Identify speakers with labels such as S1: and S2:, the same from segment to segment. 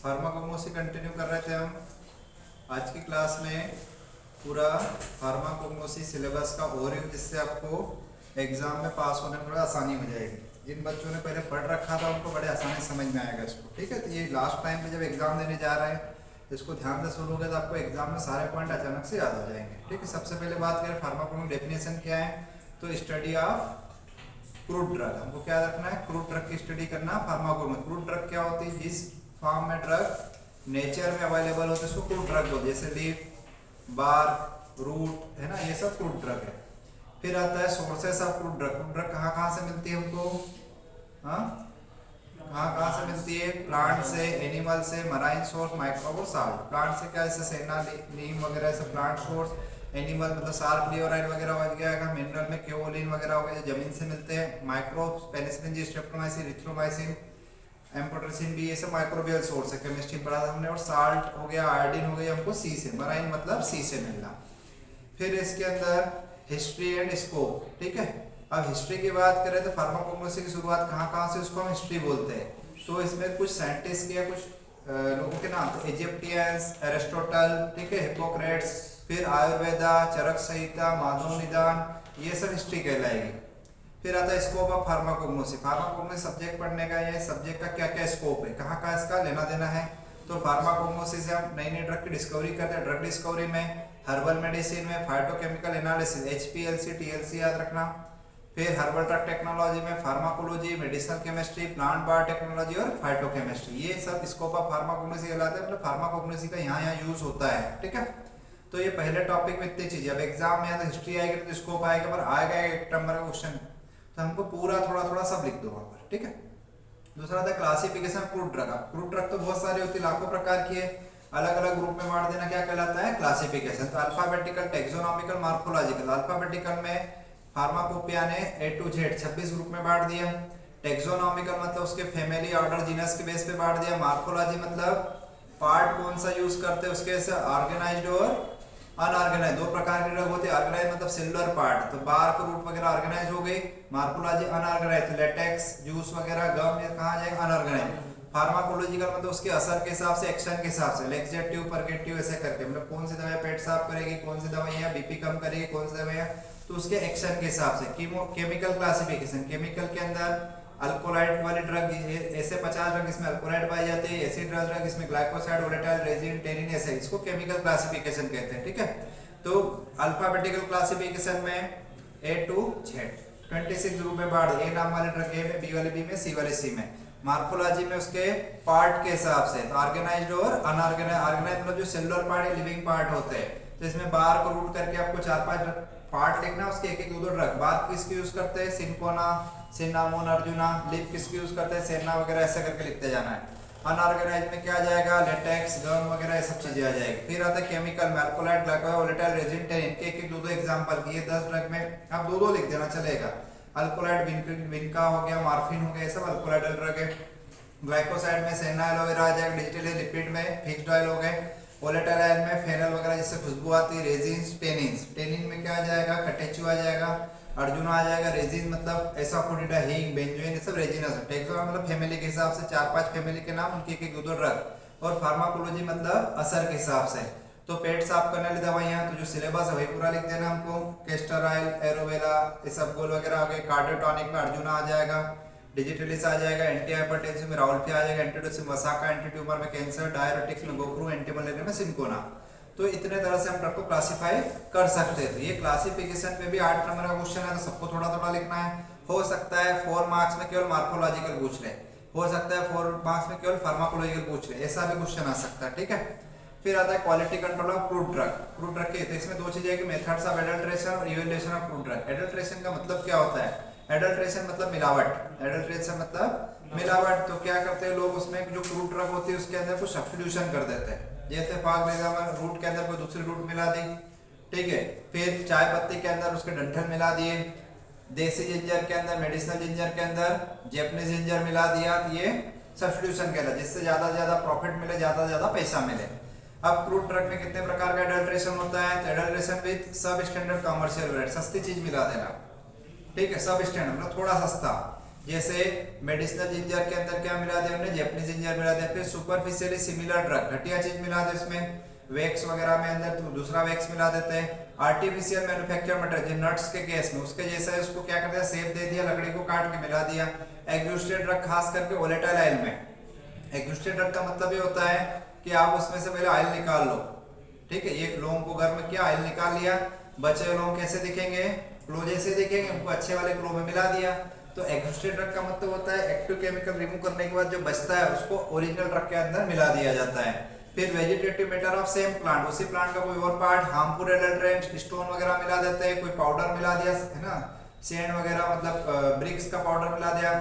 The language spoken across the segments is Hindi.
S1: फार्माकोग्नोसी कंटिन्यू कर रहे थे हम। आज की क्लास में पूरा फार्माकोग्नोसी सिलेबस का ओवरव्यू, जिससे आपको एग्जाम में पास होने में थोड़ा आसानी हो जाएगी। जिन बच्चों ने पहले पढ़ रखा था उनको बड़े आसानी समझ में आएगा इसको। ठीक है, तो ये लास्ट टाइम पे जब एग्जाम देने जा रहे हैं इसको ध्यान से सुनोगे तो आपको एग्जाम में सारे पॉइंट अचानक से याद हो जाएंगे। ठीक है, सबसे पहले बात करें फार्माकोग्नोसी डेफिनेशन क्या है, तो स्टडी ऑफ क्रूड ड्रग। हमको क्या रखना है, क्रूड ड्रग की स्टडी करना। फार्माकोग्नोसी क्रूड ड्रग क्या होती है, जिस फॉर्म में ड्रग नेचर में अवेलेबल होते हैं उसको क्रूड ड्रग बोलते हैं, जैसे लीफ, बार, रूट है ना, ये सब क्रूड ड्रग है। फिर आता है sources of crude drug. Crude drug कहाँ कहाँ से मिलती है हमको, हाँ कहाँ कहाँ से मिलती है, प्लांट से, एनिमल से, मराइन सोर्स, माइक्रोब और साल्ट। प्लांट से क्या, जैसे सेना, नीम वगैरह ऐसे प्लांट सोर्स। एनिमल मतलब सार्क, लियोराइड वगैरह हो गया। मिनरल में केओलिन वगैरह हो गया, जमीन से मिलते हैं। Microbes, penicillin, streptomycin, erythromycin, amphotericin भी, ये सब माइक्रोबियल सोर्स है, केमिस्ट्री पढ़ा था हमने। और साल्ट हो गया, आयोडीन हो गया हमको सी से, मराइन मतलब सी से मिलना। फिर इसके अंदर हिस्ट्री एंड स्कोप। ठीक है, अब हिस्ट्री की बात करें तो फार्माकोग्नोसी की शुरुआत कहाँ से, उसको हम हिस्ट्री बोलते हैं। तो इसमें कुछ साइंटिस्ट के, कुछ लोगों के नाम, तो इजिप्टियंस, एरिस्टोटल, ठीक है, हिप्पोक्रेट्स, फिर आयुर्वेदा, चरक संहिता, माधव निदान, ये सब हिस्ट्री कहलाएगी। फिर आता है scope of pharmacognosy. Pharmacognosy subject पढ़ने का, ये सब्जेक्ट का क्या क्या स्कोप है, कहाँ कहाँ इसका लेना देना है। तो फार्माकोग्नोसी से हम नई नई ड्रग की डिस्कवरी करते हैं। ड्रग डिस्कवरी में, हर्बल मेडिसिन में, फाइटोकेमिकल एनालिसिस, HPLC, TLC याद रखना। फिर हर्बल ड्रग टेक्नोलॉजी में pharmacology, medicinal chemistry, plant biotechnology और फाइटोकेमिस्ट्री, ये सब स्कोप ऑफ फार्माकोग्नोसी कहलाते हैं। मतलब फार्माकोग्नोसी का यहाँ यूज होता है। ठीक है, तो ये पहले टॉपिक में इतनी चीजें। अब एग्जाम में या तो हिस्ट्री आएगी तो स्कोप आएगा, पर आएगा एक नंबर का क्वेश्चन, तो हमको पूरा थोड़ा थोड़ा सब लिख दो वहां पर। ठीक है, दूसरा था classification crude drug. Crude drug तो बहुत सारी होती है, लाखों प्रकार की है। अलग अलग ग्रुप में बांट देना क्या कहलाता है, क्लासिफिकेशन। तो अल्फाबेटिकल, टेक्सोनॉमिकल, मॉर्फोलॉजिकल। अल्फाबेटिकल में फार्माकोपिया ने A to Z 26 ग्रुप में बांट दिया। टेक्सोनॉमिकल मतलब उसके फैमिली, ऑर्डर, जीनस के बेस पे बांट दिया। मॉर्फोलॉजी मतलब पार्ट कौन सा यूज करते हैं उसके से, ऑर्गेनाइज्ड और अनऑर्गेनाइज। दो प्रकार की ड्रग होती है। ऑर्गेनाइज मतलब सेलुलर पार्ट, तो बार, रूट वगैरह ऑर्गेनाइज हो गई। मॉर्फोलॉजी अनऑर्गेनाइज, तो लेटेक्स, जूस वगैरह, गम, ये कहाँ जाएगा, अनऑर्गेनाइज। फार्माकोलॉजिकल मतलब उसके असर के हिसाब से, एक्शन के हिसाब से, लेक्सेटिव, परगेटिव, ऐसे करके, मतलब कौन सी दवाई पेट साफ करेगी, कौन सी दवाइयाँ बीपी कम करेगी, कौन सी दवाइयाँ, तो उसके एक्शन के हिसाब से। केमिकल क्लासिफिकेशन, केमिकल के अंदर अल्कोलाइड वाली ड्रग, ऐसे 50 ड्रग इसमें अल्कोलाइड पाई जाती है। एसिड ड्रग इसमें ग्लाइकोसाइड, वोलेटाइल, रेजिन, टेनिन, ऐसे, इसको केमिकल क्लासिफिकेशन कहते हैं। ठीक है, तो अल्फाबेटिकल क्लासिफिकेशन में A to Z 26 ग्रुप में बांट दिए। A नाम वाले ड्रग A में, B वाले B में, C वाले C में। मॉर्फोलॉजी में उसके पार्ट के हिसाब से, तो ऑर्गेनाइज्ड और अनऑर्गेनाइज्ड। ऑर्गेनाइज्ड मतलब जो सेलुलर पार्ट है, लिविंग पार्ट होते हैं। तो इसमें बार को रूट करके आपको 4-5 पार्ट लिखना, उसके एक एक दो ड्रग। बार किसकी यूज करते हैं, सिंकोना, सिन्नामोन, अर्जुना। लिप किसकी यूज करते हैं, सेना वगैरह, ऐसे करके लिखते जाना है। अनऑर्गेनाइज में क्या आ जाएगा, लेटेक्स, गम वगैरह, ये सब चीजें आ जाएगी। फिर आता है केमिकल में, alkaloid, glycoside, volatile, resin, tannin के एक एक दो एग्जांपल किए। 10 ड्रग में आप दो लिख देना चलेगा। अल्कोलाइड विनका हो गया, मॉर्फिन हो गया, ये सब अल्कोलाइडल ड्रग है। ग्लाइकोसाइड में सेनाइल वगैरह आ जाएगा। डिजिटल लिपिड में फिक्स्ड ऑयल हो गए। वोलेटाइल में फेनल वगैरह जिससे खुशबू आती है। रेजिन, टेनिन, टेनिन में क्या आ जाएगा, कटेचु आ जाएगा। अर्जुना आ जाएगा। रेजिन मतलब एसाफोडिडा, हींग, बेंजोइन, ये सब रेजिनस है। टेक्सोन मतलब फैमिली के हिसाब से 4-5 फैमिली के नाम, उनके एक दो ड्रग। और फार्माकोलॉजी मतलब असर के हिसाब से, तो पेट साफ करने वाली दवाइयाँ, तो जो सिलेबस है वही पूरा लिख देना हमको। कैस्टर ऑयल, एरोवेला, इसबगोल वगैरह आ गए। कार्डियोटॉनिक में अर्जुना आ जाएगा। डिजिटलिस आ जाएगा। एंटी हाइपरटेंसिव में राउल्फी आ जाएगा। एंटीडोसिन वसाका, एंटी ट्यूमर में कैंसर। डायरेटिक्स में गोक्रू, एंटी मलेरिया में सिंकोना। तो इतने तरह से हम ड्रग को क्लासिफाई कर सकते हैं। तो ये क्लासिफिकेशन पे भी 8 नंबर का क्वेश्चन है, तो सबको थोड़ा थोड़ा लिखना है। हो सकता है 4 मार्क्स में केवल मार्फोलॉजिकल पूछ ले, हो सकता है 4 मार्क्स में केवल फार्माकोलॉजिकल पूछ ले, ऐसा भी क्वेश्चन आ सकता है। ठीक है, फिर आता है quality control of crude drug. Crude drug के, तो इसमें दो चीजें कि मेथड्स ऑफ एडल्ट्रेशन और evaluation of crude drug. Adulteration का मतलब क्या होता है, एडल्ट्रेशन मतलब मिलावट। एडल्ट्रेशन मतलब मिलावट। तो क्या करते हैं लोग, उसमें जो क्रूड ड्रग होती है उसके अंदर कुछ सब्स्टिट्यूशन कर देते हैं। जैसे फॉर एग्जांपल रूट के अंदर कोई दूसरी रूट मिला दी, ठीक है। फिर चाय पत्ती के अंदर उसके डंठल मिला दिए। देसी जिंजर के अंदर, मेडिसिनल जिंजर के अंदर जैपनीज जिंजर मिला दिया, तो ये सब्स्टिट्यूशन कहलाता है, जिससे ज्यादा से ज्यादा प्रॉफिट मिले, ज्यादा से ज्यादा पैसा मिले। अब क्रूड ड्रग में कितने प्रकार का एडल्ट्रेशन होता है, तो एडल्ट्रेशन विद सब स्टैंडर्ड कमर्शियल रेट, सस्ती चीज मिला देना, ठीक है। सब स्टैंडर्ड मतलब थोड़ा सस्ता। जैसे मेडिसिनल जिंजर के अंदर क्या मिला दिया हमने, जैपनीज जिंजर मिला दिया। फिर सुपरफिशियली सिमिलर ड्रग, घटिया चीज मिला दे इसमें, वैक्स वगैरह में अंदर तो दूसरा वैक्स मिला देते हैं। आर्टिफिशियल मैन्युफैक्चर मटेरियल नट्स के केस में उसके जैसा है, उसको क्या करते हैं, सेब दे दिया, लकड़ी को काट के मिला दिया। एग्जूस्टेड ड्रग खास करके वोलेटाइल ऑयल में। एग्जूस्टेड ड्रग का मतलब ये होता है कि आप उसमें से पहले ऑयल निकाल लो, ठीक है। ये लोगों को गर्म किया, ऑयल निकाल लिया, बचे हुए लोग कैसे दिखेंगे, क्लो जैसे दिखेंगे, उनको अच्छे वाले क्लो में मिला दिया। तो एग्जूस्टेड ड्रग का मतलब होता है एक्टिव केमिकल रिमूव करने के बाद जो बचता है उसको ओरिजिनल ड्रग के अंदर मिला दिया जाता है। फिर vegetative matter of same plant, उसी प्लांट का कोई और पार्ट, हार्मफुल एडल्ट्रेंट, स्टोन वगैरह मिला देते हैं, कोई पाउडर मिला दिया है ना, सैंड वगैरह मतलब ब्रिक्स का पाउडर मिला दिया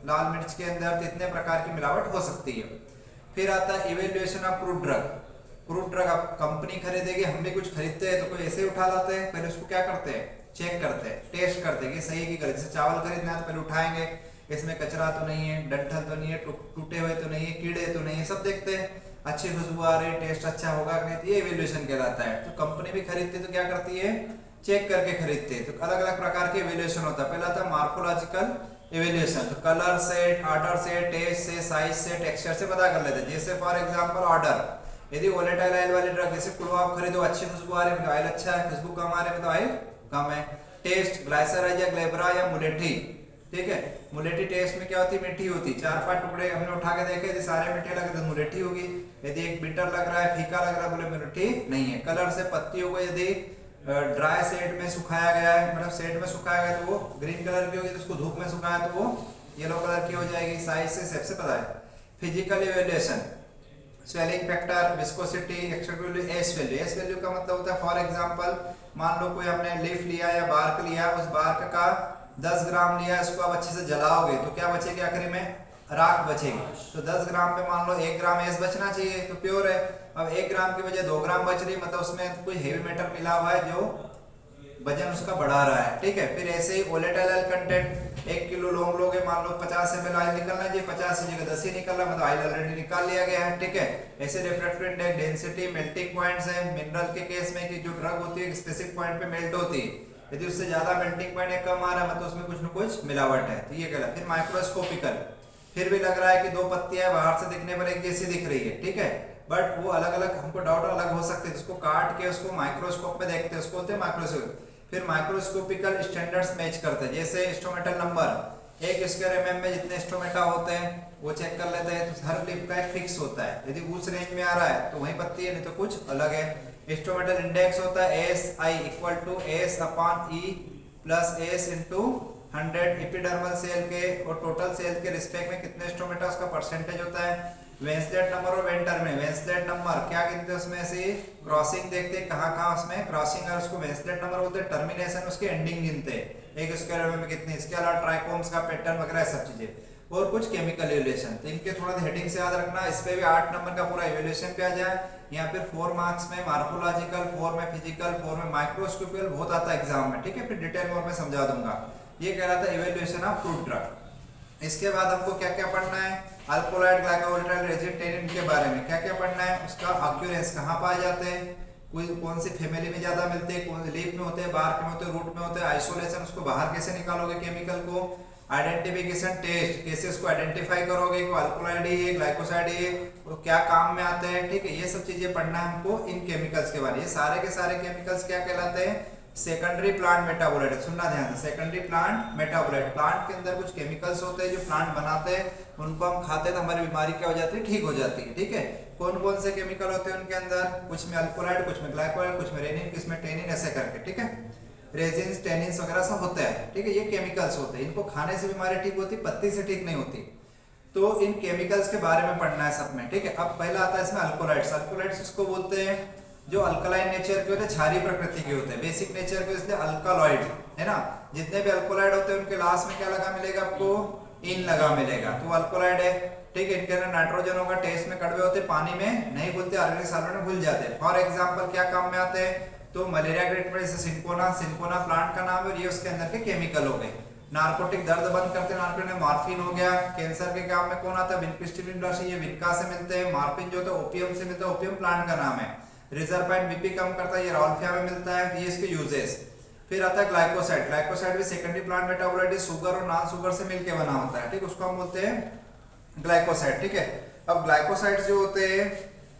S1: लाल मिर्च के अंदर, तो इतने प्रकार की मिलावट हो सकती है। फिर आता है evaluation of crude drug. Crude drug अब कंपनी खरीदेगी, हम भी कुछ खरीदते हैं तो कोई ऐसे ही उठा लाते हैं, पहले उसको क्या करते हैं, चेक करते हैं, टेस्ट करते हैं कि सही है कि गलत। जैसे चावल खरीदना है तो पहले उठाएंगे, इसमें कचरा तो नहीं है, डंठल तो नहीं है, टूटे हुए तो नहीं है, कीड़े तो नहीं है, सब देखते हैं, अच्छी खुशबू आ रही है, टेस्ट अच्छा होगा कि नहीं, ये इवेल्युएशन कहलाता है। तो कंपनी भी खरीदती है तो क्या करती है, चेक करके खरीदते हैं। तो अलग अलग प्रकार के इवेल्युएशन होता है। पहला था मार्फोलॉजिकल इवेल्युएशन, तो कलर से, ऑर्डर से, टेस्ट से, साइज से, टेक्सचर से पता कर लेते हैं। जैसे फॉर एग्जांपल ऑर्डर, यदि वोलेटाइल ऑयल वाली ड्रग जैसे क्लो आप खरीदो, अच्छी खुशबू आ रही है तो ऑयल अच्छा है, खुशबू कम आ रही है तो ऑयल कम है। टेस्ट ग्लाइसराइड या ग्लेब्रा या मुलेठी, ठीक है। मुलेठी टेस्ट में क्या होती है, मीठी होती है। 4-5 टुकड़े हमने उठा के देखे, यदि सारे मीठे लगे तो मुलेठी होगी, यदि एक बिटर लग रहा है, फीका लग रहा है, बोले मुलेठी नहीं है। कलर से पत्तियों को यदि ड्राई शेड में सुखाया गया है, मतलब शेड में सुखाया गया तो वो ग्रीन कलर की होगी, तो उसको धूप में सुखाया तो वो येलो कलर की हो जाएगी। साइज से सबसे पता है। Physical evaluation, swelling factor, viscosity, extract value, S value. S value का मतलब होता है फॉर एग्जांपल मान लो कोई हमने लीफ लिया या बार्क लिया, उस बार्क का 10 ग्राम लिया, इसको आप अच्छे से जलाओगे तो क्या बचेगी, आखिरी में राख बचेगी। तो 10 ग्राम पे मान लो 1 ग्राम एस बचना चाहिए, तो प्योर है। अब 1 ग्राम की बजाय 2 ग्राम बच रही, मतलब उसमें कोई हेवी मेटल मिला हुआ है जो वजन उसका बढ़ा रहा है, ठीक है। फिर ऐसे ही वोलेटाइल ऑयल कंटेंट, 1 किलो लौंग लोगे, मान लो 50 ml ऑयल निकलना चाहिए, 50 की जगह 10 ही निकल रहा, मतलब ऑयल ऑलरेडी निकाल लिया गया है, ठीक है। ऐसे refractive index, density, melting points है। मिनरल के केस में कि जो ड्रग होती है एक स्पेसिफिक पॉइंट पे मेल्ट होती है, यदि उससे ज्यादा मेल्टिंग पॉइंट या कम आ रहा है मतलब उसमें कुछ न कुछ मिलावट है, तो ये कहलाता है। फिर माइक्रोस्कोपिकल, फिर भी लग रहा है कि 2 पत्तियां बाहर से दिखने पर एक जैसी दिख रही है, ठीक है, बट वो अलग अलग, हमको डाउट अलग हो सकते हैं, जिसको काट के उसको माइक्रोस्कोप में देखते हैं उसको बोलते हैं माइक्रोस्कोप। फिर माइक्रोस्कोपिकल स्टैंडर्ड्स मैच करते हैं, जैसे स्टोमेटल नंबर 1 स्क्वायर mm में जितने स्टोमेटा होते हैं वो चेक कर लेते हैं, तो हर लिप का एक फिक्स होता है, यदि उस रेंज में आ रहा है तो वही पत्ती है, नहीं तो कुछ अलग है। स्टोमेटल इंडेक्स होता है SI = S/E + S × 100 epidermal cell के और टोटल सेल के रिस्पेक्ट में कितने स्टोमेटा, उसका परसेंटेज होता है। वेंसलेट नंबर और वेंटर में वेंसलेट नंबर क्या गिनते हैं, उसमें से क्रॉसिंग देखते हैं कहाँ उसमें क्रॉसिंग है, उसको वेंसलेट नंबर बोलते हैं। टर्मिनेशन उसकी एंडिंग गिनते हैं 1 स्क्वायर mm में कितनी। इसके अलावा ट्राइकोम्स का पैटर्न वगैरह सब चीजें और कुछ केमिकल इवैल्यूएशन, तो इनके थोड़ा हेडिंग से याद रखना। इस पे भी 8 नंबर का पूरा इवैल्यूएशन पे आ जाए। यहाँ पे 4 मार्क्स में मार्फोलॉजिकल, 4 में फिजिकल, 4 में माइक्रोस्कोपिकल बहुत आता है एग्जाम में, ठीक है। फिर डिटेल में मैं समझा दूंगा। ये कहलाता है इवैल्यूएशन ऑफ फ्रूट ड्रग। इसके बाद हमको क्या क्या पढ़ना है, अल्कोलाइड, ग्लाइकोवोलेटाइल, रेजिन, टेनिन के बारे में क्या क्या पढ़ना है, उसका ऑक्यूरेंस कहाँ पाए जाते हैं, कोई कौन सी फैमिली में ज्यादा मिलते हैं, कौन लीफ में होते हैं, बार्क में होते हैं, रूट में होते हैं, आइसोलेशन उसको बाहर कैसे निकालोगे केमिकल को, आइडेंटिफिकेशन टेस्ट कैसे उसको आइडेंटिफाई करोगे कि अल्कोलाइड ही है, ग्लाइकोसाइड ही है, वो क्या काम में आते हैं, ठीक है। ये सब चीजें पढ़ना है हमको इन केमिकल्स के बारे में। ये सारे के सारे केमिकल्स क्या कहलाते हैं, सेकेंडरी प्लांट मेटाबोलाइट। सुनना ध्यान से, सेकेंडरी प्लांट मेटाबोलाइट, प्लांट के अंदर कुछ केमिकल्स होते हैं जो प्लांट बनाते हैं, उनको हम खाते हैं तो हमारी बीमारी क्या हो जाती है, ठीक हो जाती है, ठीक है। कौन कौन से केमिकल होते हैं उनके अंदर, कुछ में अल्कोलाइड, कुछ में ग्लाइकोलाइड, कुछ में रेनिन, कुछ में टेनिन, ऐसे करके, ठीक है। रेजिन्स, टेनिन्स वगैरह सब होता है, ठीक है। ये केमिकल्स होते हैं, इनको खाने से बीमारी ठीक होती, पत्ती से ठीक नहीं होती। तो इन केमिकल्स के बारे में पढ़ना है सब में, ठीक है। अब पहला आता है इसमें अल्कोलाइड्स। अल्कोलाइड्स किसको बोलते हैं, जो अल्कलाइन नेचर के होते हैं, क्षारीय प्रकृति के होते हैं, बेसिक नेचर के, इसलिए अल्कालॉइड है ना। जितने भी अल्कोलाइड होते हैं उनके लास्ट में क्या लगा मिलेगा आपको, इन लगा मिलेगा, तो अल्कोलाइड है, ठीक है। इनके अंदर नाइट्रोजन होगा, टेस्ट में कड़वे होते, पानी में नहीं घुलते, ऑर्गेनिक सॉल्वेंट में घुल जाते हैं। फॉर एग्जांपल क्या काम में आते हैं, तो मलेरिया ट्रीटमेंट जैसे सिंकोना प्लांट का नाम है, ये उसके अंदर के केमिकल हो गए। नार्कोटिक, दर्द बंद करते हैं, नार्कोटिक में मॉर्फिन हो गया। कैंसर के काम में कौन आता है, विनक्रिस्टिन राशि, ये विनका से मिलते हैं। मॉर्फिन जो होता है ओपियम से मिलता है, ओपियम प्लांट का नाम है। रिजर्पाइन बीपी कम करता है, ये राल्फिया में मिलता है, ये इसके यूजेस। फिर आता है ग्लाइकोसाइड। ग्लाइकोसाइड भी सेकेंडरी प्लांट मेटाबोलाइट है, शुगर और नॉन शुगर से मिलकर बना होता है, ठीक, उसको हम बोलते हैं ग्लाइकोसाइड, ठीक है। अब ग्लाइकोसाइड जो होते हैं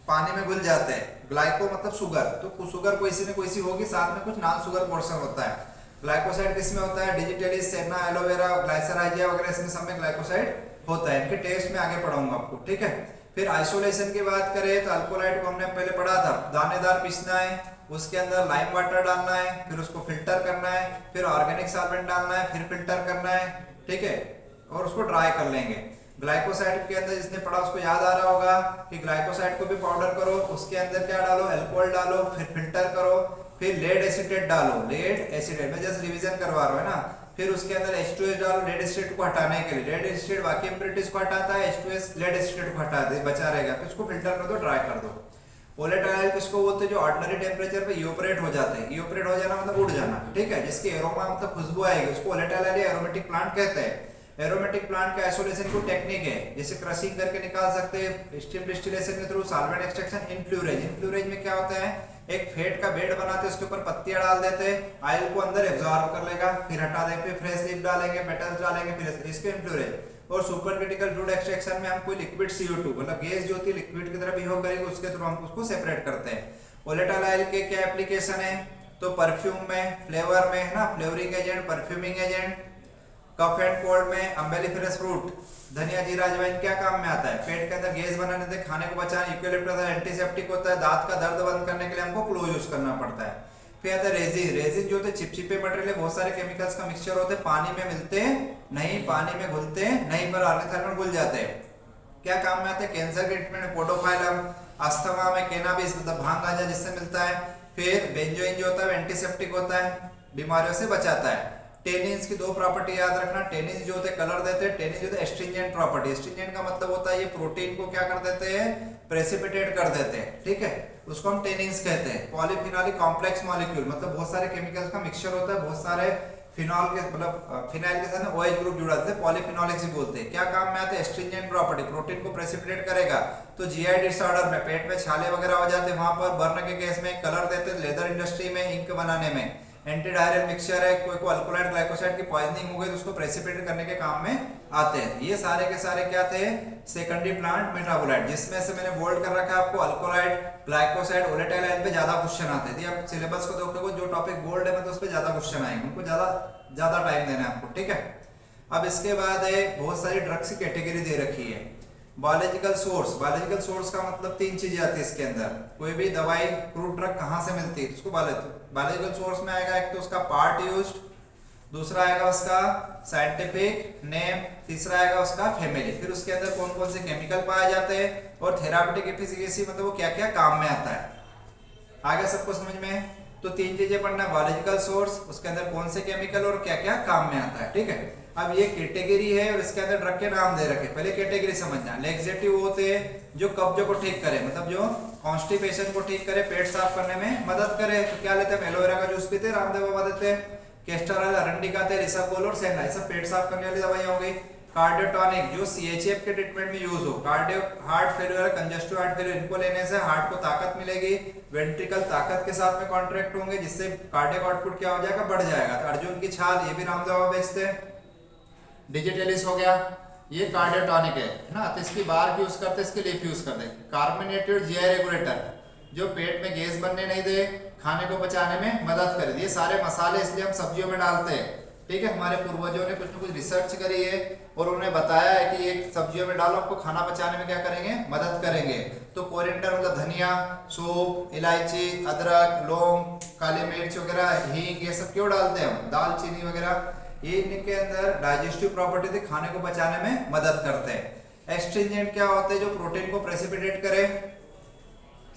S1: पानी में घुल जाते हैं, ग्लाइको मतलब शुगर, तो शुगर कोई सी न कोई सी होगी, साथ में कुछ नॉन शुगर पोर्शन होता है। ग्लाइकोसाइड किसमें होता है, डिजिटलीज, सेना, एलोवेरा, ग्लाइसराइजिया वगैरह इसमें सब में ग्लाइकोसाइड होता है। इनके टेस्ट में आगे पढ़ाऊंगा आपको, ठीक है। फिर आइसोलेशन की बात करें तो अल्कोलाइट को हमने पहले पढ़ा था, दानेदार पीसना है, उसके अंदर लाइम वाटर डालना है, फिर उसको फिल्टर करना है, फिर ऑर्गेनिक सॉल्वेंट डालना है, फिर फिल्टर करना है, ठीक है, और उसको ड्राई कर लेंगे। ग्लाइकोसाइड के अंदर जिसने पढ़ा उसको याद आ रहा होगा कि ग्लाइकोसाइड को भी पाउडर करो, उसके अंदर क्या डालो, अल्कोहल डालो, फिर फिल्टर करो, फिर लेड एसिटेट डालो, लेड एसिटेट में जस्ट रिवीजन करवा रहा हूं, है ना। फिर उसके अंदर H2S डालो लेड एसिटेट को हटाने के लिए, लेड एसिटेट बाकी इम्प्योरिटीज को हटाता है, H2S लेड एसिटेट को हटा दे, बचा रहेगा, फिर उसको फिल्टर कर दो, ड्राई कर दो। वोलेटाइल किसको बोलते हैं, जो ऑर्डिनरी टेम्परेचर पे इवेपोरेट हो जाते हैं, इवेपोरेट हो जाना मतलब उड़ जाना, ठीक है, जिसकी एरोमा मतलब खुशबू आएगी, उसको वोलेटाइल या एरोमेटिक प्लांट कहते हैं। एरोमेटिक प्लांट का आइसोलेशन को टेक्निक है, जैसे क्रशिंग करके निकाल सकते हैं, स्टीम डिस्टिलेशन के थ्रू, सॉल्वेंट एक्सट्रैक्शन, इनफ्लूरेज। इनफ्लूरेज में क्या होता है, एक फेट का बेड बनाते हैं, उसके ऊपर पत्तियां डाल देते हैं, ऑयल को अंदर एब्जॉर्ब कर लेगा, फिर हटा देंगे, फिर फ्रेश लीफ डालेंगे, पेटल्स डालेंगे, फिर इसके इनफ्लूरेज। और सुपर क्रिटिकल फ्लूइड एक्सट्रैक्शन में हम कोई लिक्विड CO2 मतलब गैस जो होती है लिक्विड की तरह बिहेव करेगी, उसके थ्रू हम उसको सेपरेट करते हैं। वोलेटाइल ऑयल के क्या एप्लीकेशन है, तो परफ्यूम में, फ्लेवर में, है ना, flavouring agent, perfuming agent, cough and cold में, अम्बेलिफेरस फ्रूट, धनिया, जीरा, अजवाइन क्या काम में आता है, पेट के अंदर गैस बनाने से, खाने को बचाने, यूकेलिप्टस एंटीसेप्टिक होता है, दांत का दर्द बंद करने के लिए हमको क्लोव यूज करना पड़ता है। फिर आता है रेजिन। रेजिन जो होते हैं चिपचिपे मटेरियल है, बहुत सारे केमिकल्स का मिक्सचर होते हैं, पानी में मिलते हैं नहीं, पानी में घुलते नहीं, पर ऑर्गेनिक घुल जाते हैं, क्या काम में आते हैं, कैंसर के ट्रीटमेंट में पोडोफाइलम, अस्थमा में कैनाबिस मतलब भांग गांजा जिससे मिलता है। फिर बेंजोइन जो होता है एंटीसेप्टिक होता है, बीमारियों से बचाता है। टेनिन्स की दो प्रॉपर्टी याद रखना, टेनिन्स जो होते हैं कलर देते हैं, टेनिन्स जो होते हैं एस्ट्रिंजेंट प्रॉपर्टी। एस्ट्रिंजेंट का मतलब होता है ये प्रोटीन को क्या कर देते हैं, प्रेसिपिटेट कर देते हैं, ठीक है, उसको हम टेनिन्स कहते हैं। पॉलीफिनॉलिक कॉम्प्लेक्स मॉलिक्यूल मतलब बहुत सारे केमिकल्स का मिक्सचर होता है, बहुत सारे फिनॉल के मतलब फिनाइल के साथ OH ग्रुप जुड़ा होता है, पॉलीफिनॉलिक्स ही बोलते हैं। क्या काम में आते हैं, एस्ट्रिंजेंट प्रॉपर्टी, प्रोटीन को प्रेसिपिटेट करेगा। तो GI डिसऑर्डर में पेट में छाले वगैरह हो जाते हैं, वहां पर बर्न के केस में कलर देते हैं, लेदर इंडस्ट्री में इंक बनाने में। एंटी डायरियल मिक्सचर है, कोई को अल्कोलाइड ग्लाइकोसाइड की पॉइजनिंग हो गई तो उसको प्रेसिपिटेट करने के काम में आते हैं। ये सारे के सारे क्या थे, सेकेंडरी प्लांट मेटाबोलाइट, जिसमें से मैंने बोल्ड कर रखा है आपको अल्कोलाइड, ग्लाइकोसाइड, वोलेटाइल ऑयल पे ज्यादा क्वेश्चन आते हैं। आप सिलेबस को देखोगे जो टॉपिक बोल्ड है मतलब उस पे ज्यादा क्वेश्चन आएंगे, उनको ज्यादा टाइम देना है आपको, ठीक है। अब इसके बाद है बहुत सारी ड्रग्स की कैटेगरी दे रखी है। बायोलॉजिकल सोर्स, बायोलॉजिकल सोर्स का मतलब तीन चीजें आती है इसके अंदर, कोई भी दवाई क्रूड ड्रग कहाँ से मिलती है उसको बायोलॉजिकल सोर्स में आएगा। एक तो उसका पार्ट यूज्ड, दूसरा आएगा उसका साइंटिफिक नेम, तीसरा आएगा उसका फैमिली, फिर उसके अंदर कौन कौन से केमिकल पाए जाते हैं और थेरापेटिक एफिशिएंसी मतलब वो क्या क्या काम में आता है। आगे सबको समझ में, तो तीन चीजें पढ़ना, बायोलॉजिकल सोर्स, उसके अंदर कौन से केमिकल और क्या क्या काम में आता है, ठीक है। अब ये कैटेगरी है और इसके अंदर ड्रग के नाम दे रखे। पहले कैटेगरी समझना, लेक्सेटिव होते हैं जो कब्ज को ठीक करे, मतलब जो कॉन्स्टिपेशन को ठीक करे, पेट साफ करने में मदद करे। तो क्या लेते हैं, एलोवेरा का जूस पीते, रामदेव बाबा देते हैं, कैस्टर ऑयल, अरंडी का तेल, इसबगोल और सेना, ये सब पेट साफ करने वाली दवाइयां हो गई। कार्डियोटॉनिक जो CHF के ट्रीटमेंट में यूज हो, cardio heart failure, congestive heart failure, इनको लेने से हार्ट को ताकत मिलेगी, वेंट्रिकल ताकत के साथ में कॉन्ट्रैक्ट होंगे, जिससे कार्डियक आउटपुट क्या हो जाएगा, बढ़ जाएगा। तो अर्जुन की छाल ये भी रामदेव बाबा बेचते हैं। डिजिटलिस हो गया, ये कार्डियोटॉनिक है ना, तो इसकी बार यूज करते, इसके लीफ यूज करते। कार्बोनेटेड GI रेगुलेटर जो पेट में गैस बनने नहीं दे, खाने को पचाने में मदद करे। ये सारे मसाले इसलिए हम सब्जियों में डालते हैं, ठीक है। हमारे पूर्वजों ने कुछ न कुछ रिसर्च करी है और उन्होंने बताया है कि ये सब्जियों में डालो, आपको खाना पचाने में क्या करेंगे, मदद करेंगे। तो कोरिएंडर मतलब धनिया, सौंफ, इलायची, अदरक, लौंग, काली मिर्च वगैरह, हींग, ये सब क्यों डालते हैं हम, दालचीनी वगैरह, ये इनके अंदर डाइजेस्टिव प्रॉपर्टी थी, खाने को पचाने में मदद करते हैं। एस्ट्रिंजेंट क्या होते हैं, जो प्रोटीन को प्रेसिपिटेट करे,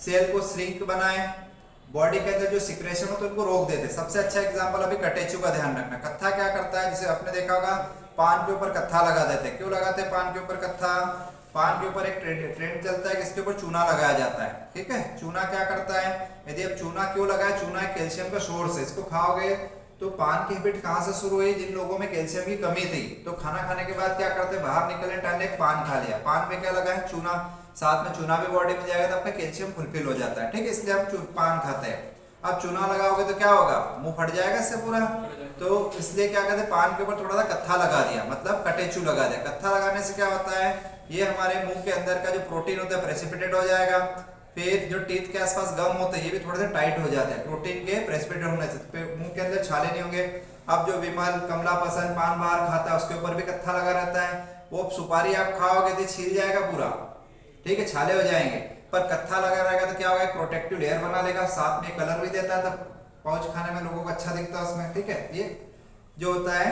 S1: सेल को श्रिंक बनाए, बॉडी के अंदर जो सिक्रेशन हो तो उनको रोक देते। सबसे अच्छा एग्जांपल अभी कटेचू का ध्यान रखना। कत्था क्या करता है, जैसे आपने देखा होगा पान के ऊपर कत्था लगा देते हैं। क्यों लगाते हैं पान के ऊपर कत्था, पान के ऊपर एक ट्रेंड चलता है कि इसके ऊपर चूना लगाया जाता है, ठीक है। चूना क्या करता है, यदि अब चूना क्यों लगाए, चूना एक कैल्शियम का सोर्स है, इसको खाओगे तो पान की हैबिट कहां से शुरू हुई, जिन लोगों में कैल्शियम की कमी थी, तो खाना खाने के बाद क्या करते हैं, बाहर निकलने टाइम एक पान खा लिया, पान पे क्या लगा है, चूना, साथ में चूना भी बॉडी में जाएगा तो आपका कैल्शियम फुलफिल हो जाता है, ठीक है, इसलिए हम पान खाते हैं। अब चूना लगाओगे तो क्या होगा, मुंह फट जाएगा इससे पूरा। तो इसलिए क्या कहते हैं, पान के ऊपर थोड़ा सा कत्था लगा दिया, मतलब कटेचू लगा दिया। कत्था लगाने से क्या होता है, ये हमारे मुंह के अंदर का जो प्रोटीन होता है प्रेसिपिटेट हो जाएगा। फिर जो टीथ के आसपास गम होते हैं ये भी थोड़े से टाइट हो जाते हैं प्रोटीन के प्रेसिपिटेट होने से, मुंह के अंदर छाले नहीं होंगे। अब जो विमल, कमला पसंद पान बाहर खाता है उसके ऊपर भी कत्था लगा रहता है, वो सुपारी आप खाओगे तो छील जाएगा पूरा, ठीक है, छाले हो जाएंगे। पर कत्था लगा रहेगा तो क्या होगा, एक प्रोटेक्टिव लेयर बना लेगा, साथ में कलर भी देता है, तो पाउच खाने में लोगों को अच्छा दिखता है उसमें, ठीक है। ये जो होता है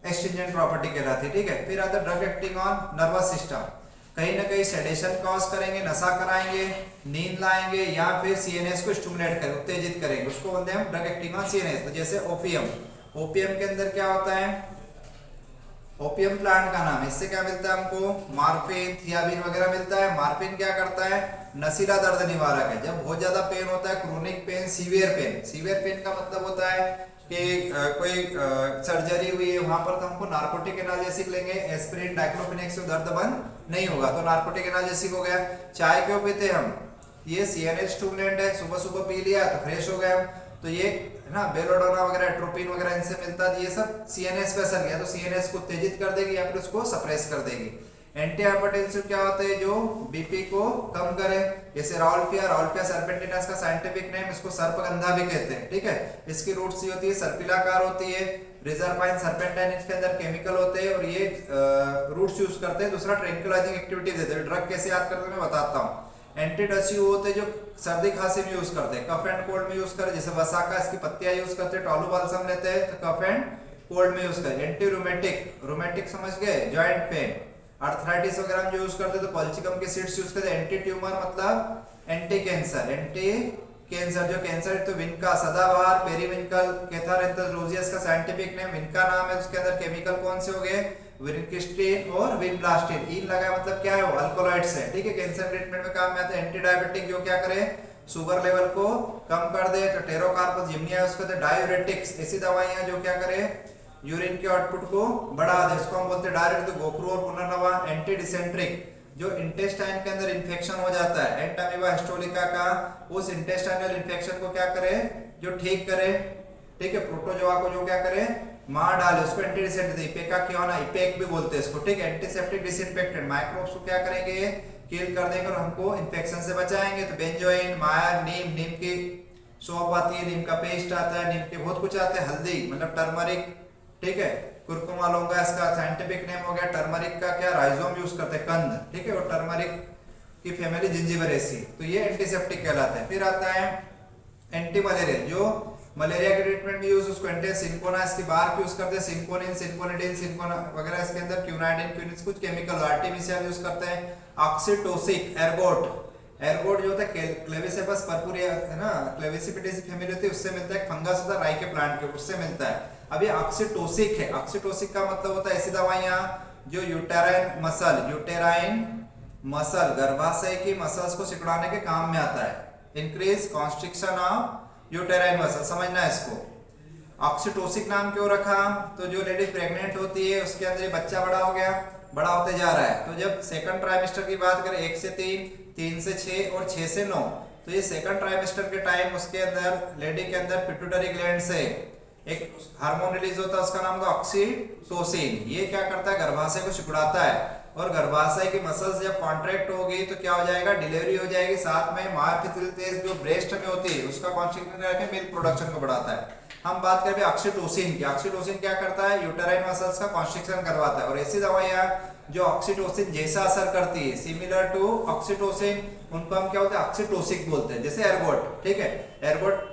S1: एस्ट्रिंजेंट प्रॉपर्टी कहलाती है, ठीक है। फिर आता है drug acting on nervous system, कहीं ना कहीं सेडेशन कॉज करेंगे, नशा कराएंगे, नींद लाएंगे, या फिर सीएनएस को स्टिमुलेट करेंगे, उत्तेजित करेंगे, उसको बोलते हैं ड्रग एक्टिंग ऑन सीएनएस। तो जैसे ओपियम, ओपियम के अंदर क्या होता है, ओपियम प्लांट का नाम, इससे क्या मिलता है हमको, मार्फिन, थियाबिन वगैरह मिलता है। मार्फिन क्या करता है, नशीला दर्द निवारक है। जब बहुत ज्यादा पेन होता है, chronic pain, severe pain, severe pain का मतलब होता है कि कोई सर्जरी हुई है वहां पर, तो हमको नार्कोटिक एनाल्जेसिक लेंगे, एस्पिरिन, डाइक्लोफेनेक से दर्द बंद नहीं होगा, तो नार्कोटिक एनाल्जेसिक हो गया। चाय क्यों पीते हम, ये सीएनएस स्टिमुलेंट है, सुबह सुबह पी लिया तो फ्रेश हो गए, तो ये है ना, बेलोडोना वगैरह, एट्रोपिन वगैरह इनसे मिलता है, ये सब सीएनएस पे असर किया तो सीएनएस को उत्तेजित कर देगी या फिर उसको सप्रेस कर देगी। एंटी हाइपरटेंसिव क्या होते हैं, जो बीपी को कम करे, जैसे राउल्फिया सर्पेंटिनस का साइंटिफिक नेम, इसको सर्पगंधा भी कहते हैं, ठीक है। इसकी रूट्स ये होती है सर्पिलाकार होती है, रिजर्पाइन सर्पेंटाइन इसके अंदर केमिकल होते हैं, और ये रूट्स यूज करते हैं। दूसरा ट्रैंक्विलाइजिंग एक्टिविटी देते हैं। ड्रग कैसे याद करते हैं मैं बताता हूँ। एंटीडसिव होते हैं जो सर्दी खांसी में यूज करते हैं, कफ एंड कोल्ड में यूज करते हैं, जैसे वसाका इसकी पत्तियां यूज करते हैं, टॉलू बाल्सम लेते हैं तो कफ एंड कोल्ड में यूज करते हैं। एंटी रूमेटिक, रूमेटिक समझ गए, जॉइंट पेन, अर्थराइटिस वगैरह में जो यूज करते हैं तो कॉल्चिकम के सीड्स यूज करते हैं। एंटी ट्यूमर मतलब एंटी कैंसर, एंटी कैंसर जो कैंसर, तो विनका सदाबहार, पेरीविंकल, कैथारेंथस रोजियस का साइंटिफिक नेम, विनका नाम है, उसके अंदर केमिकल कौन से हो गए, विनकिस्टिन और विनब्लास्टिन, इन लगा मतलब क्या है, वो अल्कोलॉइड्स है, ठीक है। कैंसर ट्रीटमेंट में काम में आते हैं। एंटी डायबिटिक जो क्या करे, शुगर लेवल को कम कर दे, तो टेरोकार्पस जिम्निया उसको दे। डायूरेटिक्स ऐसी दवाइयां जो क्या करे, यूरिन के आउटपुट को बढ़ा दे, इसको हम बोलते हैं डायरेक्ट, तो गोक्रू और पुनर्नवा। एंटी डिसेंट्रिक, जो इंटेस्टाइन के अंदर इंफेक्शन हो जाता है, एंटामीबा हिस्टोलिका का, उस इंटेस्टाइनल इंफेक्शन को क्या करे, जो ठीक करे, ठीक है। प्रोटोजोआ को जो क्या करे, मार डाले, उसको एंटी डिसेंट्रिक, इपेका क्यों ना, इपेक भी बोलते हैं इसको, ठीक है। एंटीसेप्टिक डिसइंफेक्टेंट, माइक्रोब्स को क्या करेंगे, किल कर देंगे और हमको इन्फेक्शन से बचाएंगे। तो बेंजोइन, मायर, नीम की सौंफ आती है, नीम का पेस्ट आता है, नीम के बहुत कुछ आते हैं, हल्दी मतलब टर्मरिक, ठीक है। कुरकुमा लौंगा इसका साइंटिफिक नेम हो गया। टर्मरिक का क्या, राइजोम यूज करते हैं, कंद, ठीक है। और टर्मरिक की फैमिली जिंजिबरेसी, तो ये एंटीसेप्टिक कहलाते हैं। फिर आता है एंटी मलेरियल, जो मलेरिया के ट्रीटमेंट में यूज, उसको एंटी सिंकोना, इसकी बार यूज करते हैं, सिंकोनिन, सिंकोनिडिन, सिंकोना वगैरह, इसके अंदर क्यूनाइडिन, क्यूनिस, कुछ केमिकल, आर्टिमिसिया यूज करते हैं। ऑक्सीटोसिक, एर्गोट, एर्गोट जो होता है क्लेविसेपस पर्पुरिया है ना, क्लेविसिपिडेसी फैमिली होती है, उससे मिलता है। एक फंगस होता है राई के प्लांट के, उससे मिलता है। अब ये ऑक्सीटोसिक है, ऑक्सीटोसिक का मतलब होता है ऐसी दवाइयां जो यूटेराइन मसल, गर्भाशय की मसल्स को सिकुड़ाने के काम में आता है। Increase constriction of uterine muscle, समझना है इसको। ऑक्सीटोसिक नाम क्यों रखा, तो जो लेडी प्रेग्नेंट होती है उसके अंदर ये बच्चा बड़ा हो गया, बड़ा होते जा रहा है, तो जब सेकंड ट्राइमेस्टर की बात करें, 1 से 3, 3 से 6 और 6 से 9, तो ये सेकंड ट्राइमेस्टर के टाइम उसके अंदर लेडी के अंदर पिट्यूटरी ग्लैंड से एक हार्मोन रिलीज होता है, उसका नाम होता है ऑक्सीटोसिन। ये क्या करता है, गर्भाशय को सिकुड़ाता है, और गर्भाशय की मसल्स जब कॉन्ट्रैक्ट हो गई तो क्या हो जाएगा, डिलीवरी हो जाएगी। साथ में मायोफिसिल जो ब्रेस्ट में होती है उसका कॉन्ट्रैक्शन करके मिल्क प्रोडक्शन को बढ़ाता है। हम बात करें ऑक्सीटोसिन की, ऑक्सीटोसिन क्या करता है, यूटेराइन मसल्स का कॉन्स्ट्रिक्शन करवाता है। और ऐसी दवाइयां जो ऑक्सीटोसिन जैसा असर करती है, सिमिलर टू ऑक्सीटोसिन, उनको हम क्या बोलते हैं, ऑक्सीटोसिक बोलते हैं। जैसे एर्गोट, ठीक है, एर्गोट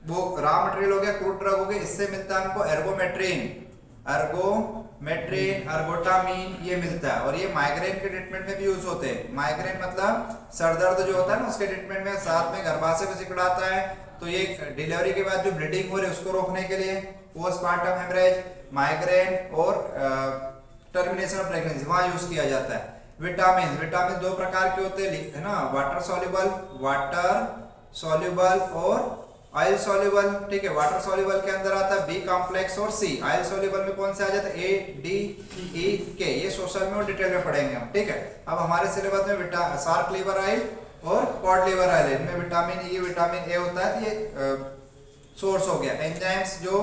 S1: वो रॉ मटेरियल हो गया, क्रूड ड्रग हो गया, इससे मिलता है हमको एर्गोमेट्रिन, अर्गोटामीन, ये मिलता है। और ये माइग्रेन के ट्रीटमेंट में भी यूज होते हैं। माइग्रेन मतलब सर दर्द जो होता है ना, उसके ट्रीटमेंट में, साथ में गर्भाशय को सिकुड़ाता है। तो ये डिलीवरी के बाद जो ब्लीडिंग हो रही है उसको रोकने के लिए, पोस्टमार्टम हेमरेज, माइग्रेन और टर्मिनेशन ऑफ प्रेगनेंसी, वहां यूज किया जाता है। विटामिन 2 प्रकार के होते हैं, है ना, वाटर सॉल्युबल और ऑयल सॉल्युबल, ठीक है। वाटर सॉल्युबल के अंदर आता है बी कॉम्प्लेक्स और सी। ऑयल सॉल्युबल में कौन से आ जाता है, ए, डी, ई, के। ये सोशल में और डिटेल में पढ़ेंगे हम, ठीक है। अब हमारे सिलेबस में शार्क लिवर ऑयल, और कॉड लिवर आयल, इनमें विटामिन ई विटामिन ए होता है। ये सोर्स हो गया। एंजाइम्स जो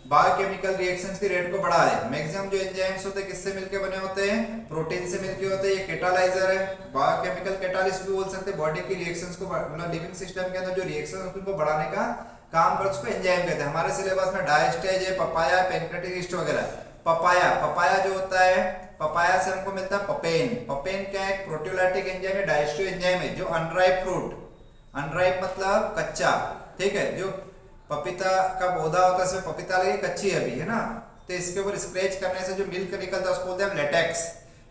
S1: बायोकेमिकल रिएक्शंस की रेट को बढ़ा है। मैक्सिमम जो एंजाइम्स होते हैं किससे मिलके बने होते हैं? प्रोटीन से मिलके होते हैं। ये कैटालाइजर है, बायोकेमिकल कैटालिस्ट भी बोल सकते हैं। बॉडी की रिएक्शंस को मतलब लिविंग सिस्टम के अंदर जो रिएक्शन होती है उनको बढ़ाने का काम कर उसको एंजाइम कहते हैं। हमारे सिलेबस में डायस्टेज है, पपाया, पैनक्रेटिक यीस्ट वगैरह। पपाया जो होता है, पपाया से हमको मिलता है पपेन। पपेन क्या है? प्रोटीओलाइटिक एंजाइम है, डाइजेस्टिव एंजाइम है। जो अनराइप फ्रूट, अनराइप मतलब कच्चा, ठीक है, जो पपीता का पौधा होता है इसमें पपीता लगे कच्ची है अभी, है ना, तो इसके ऊपर स्क्रैच करने से जो मिल्क निकलता है उसको बोलते हैं लेटेक्स।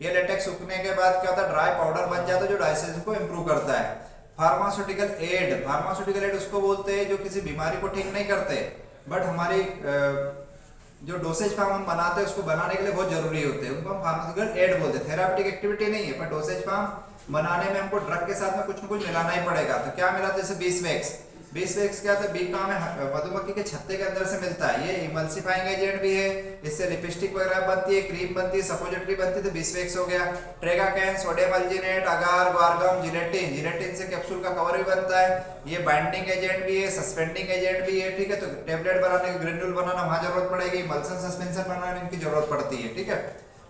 S1: ये लेटेक्स सूखने के बाद क्या होता है? ड्राई पाउडर बन जाता है जो डाइजेशन को इंप्रूव करता है। फार्मास्यूटिकल एड, फार्मास्यूटिकल एड उसको बोलते हैं जो किसी बीमारी को ठीक नहीं करते बट हमारी जो डोसेज फॉर्म हम बनाते हैं उसको बनाने के लिए बहुत जरूरी होते हैं, उनको हम फार्मास्यूटिकल एड बोलते हैं। थेराप्यूटिक एक्टिविटी नहीं है पर डोसेज फॉर्म बनाने में हमको ड्रग के साथ में कुछ न कुछ मिलाना ही पड़ेगा। तो क्या मिला? जैसे बीसवेक्स। बीसवेक्स क्या था? बी काम है, मधुमक्खी के छत्ते के अंदर से मिलता है। ये इमल्सिफाइंग एजेंट भी है, इससे लिपस्टिक वगैरह बनती है, क्रीम बनती है, सपोजिटरी बनती है, तो बीसवेक्स हो गया। ट्रेगाकैन, सोडियम अल्जीनेट, अगार, ग्वारगम, जिलेटिन, जिलेटिन से कैप्सूल का कवर भी बनता है। ये बाइंडिंग एजेंट भी है, सस्पेंडिंग एजेंट भी है, ठीक है। तो टेबलेट बनाने, ग्रेन्यूल बनाना वहां जरूरत पड़ेगी, मल्सन सस्पेंशन बनाने में इनकी जरूरत पड़ती है, ठीक है।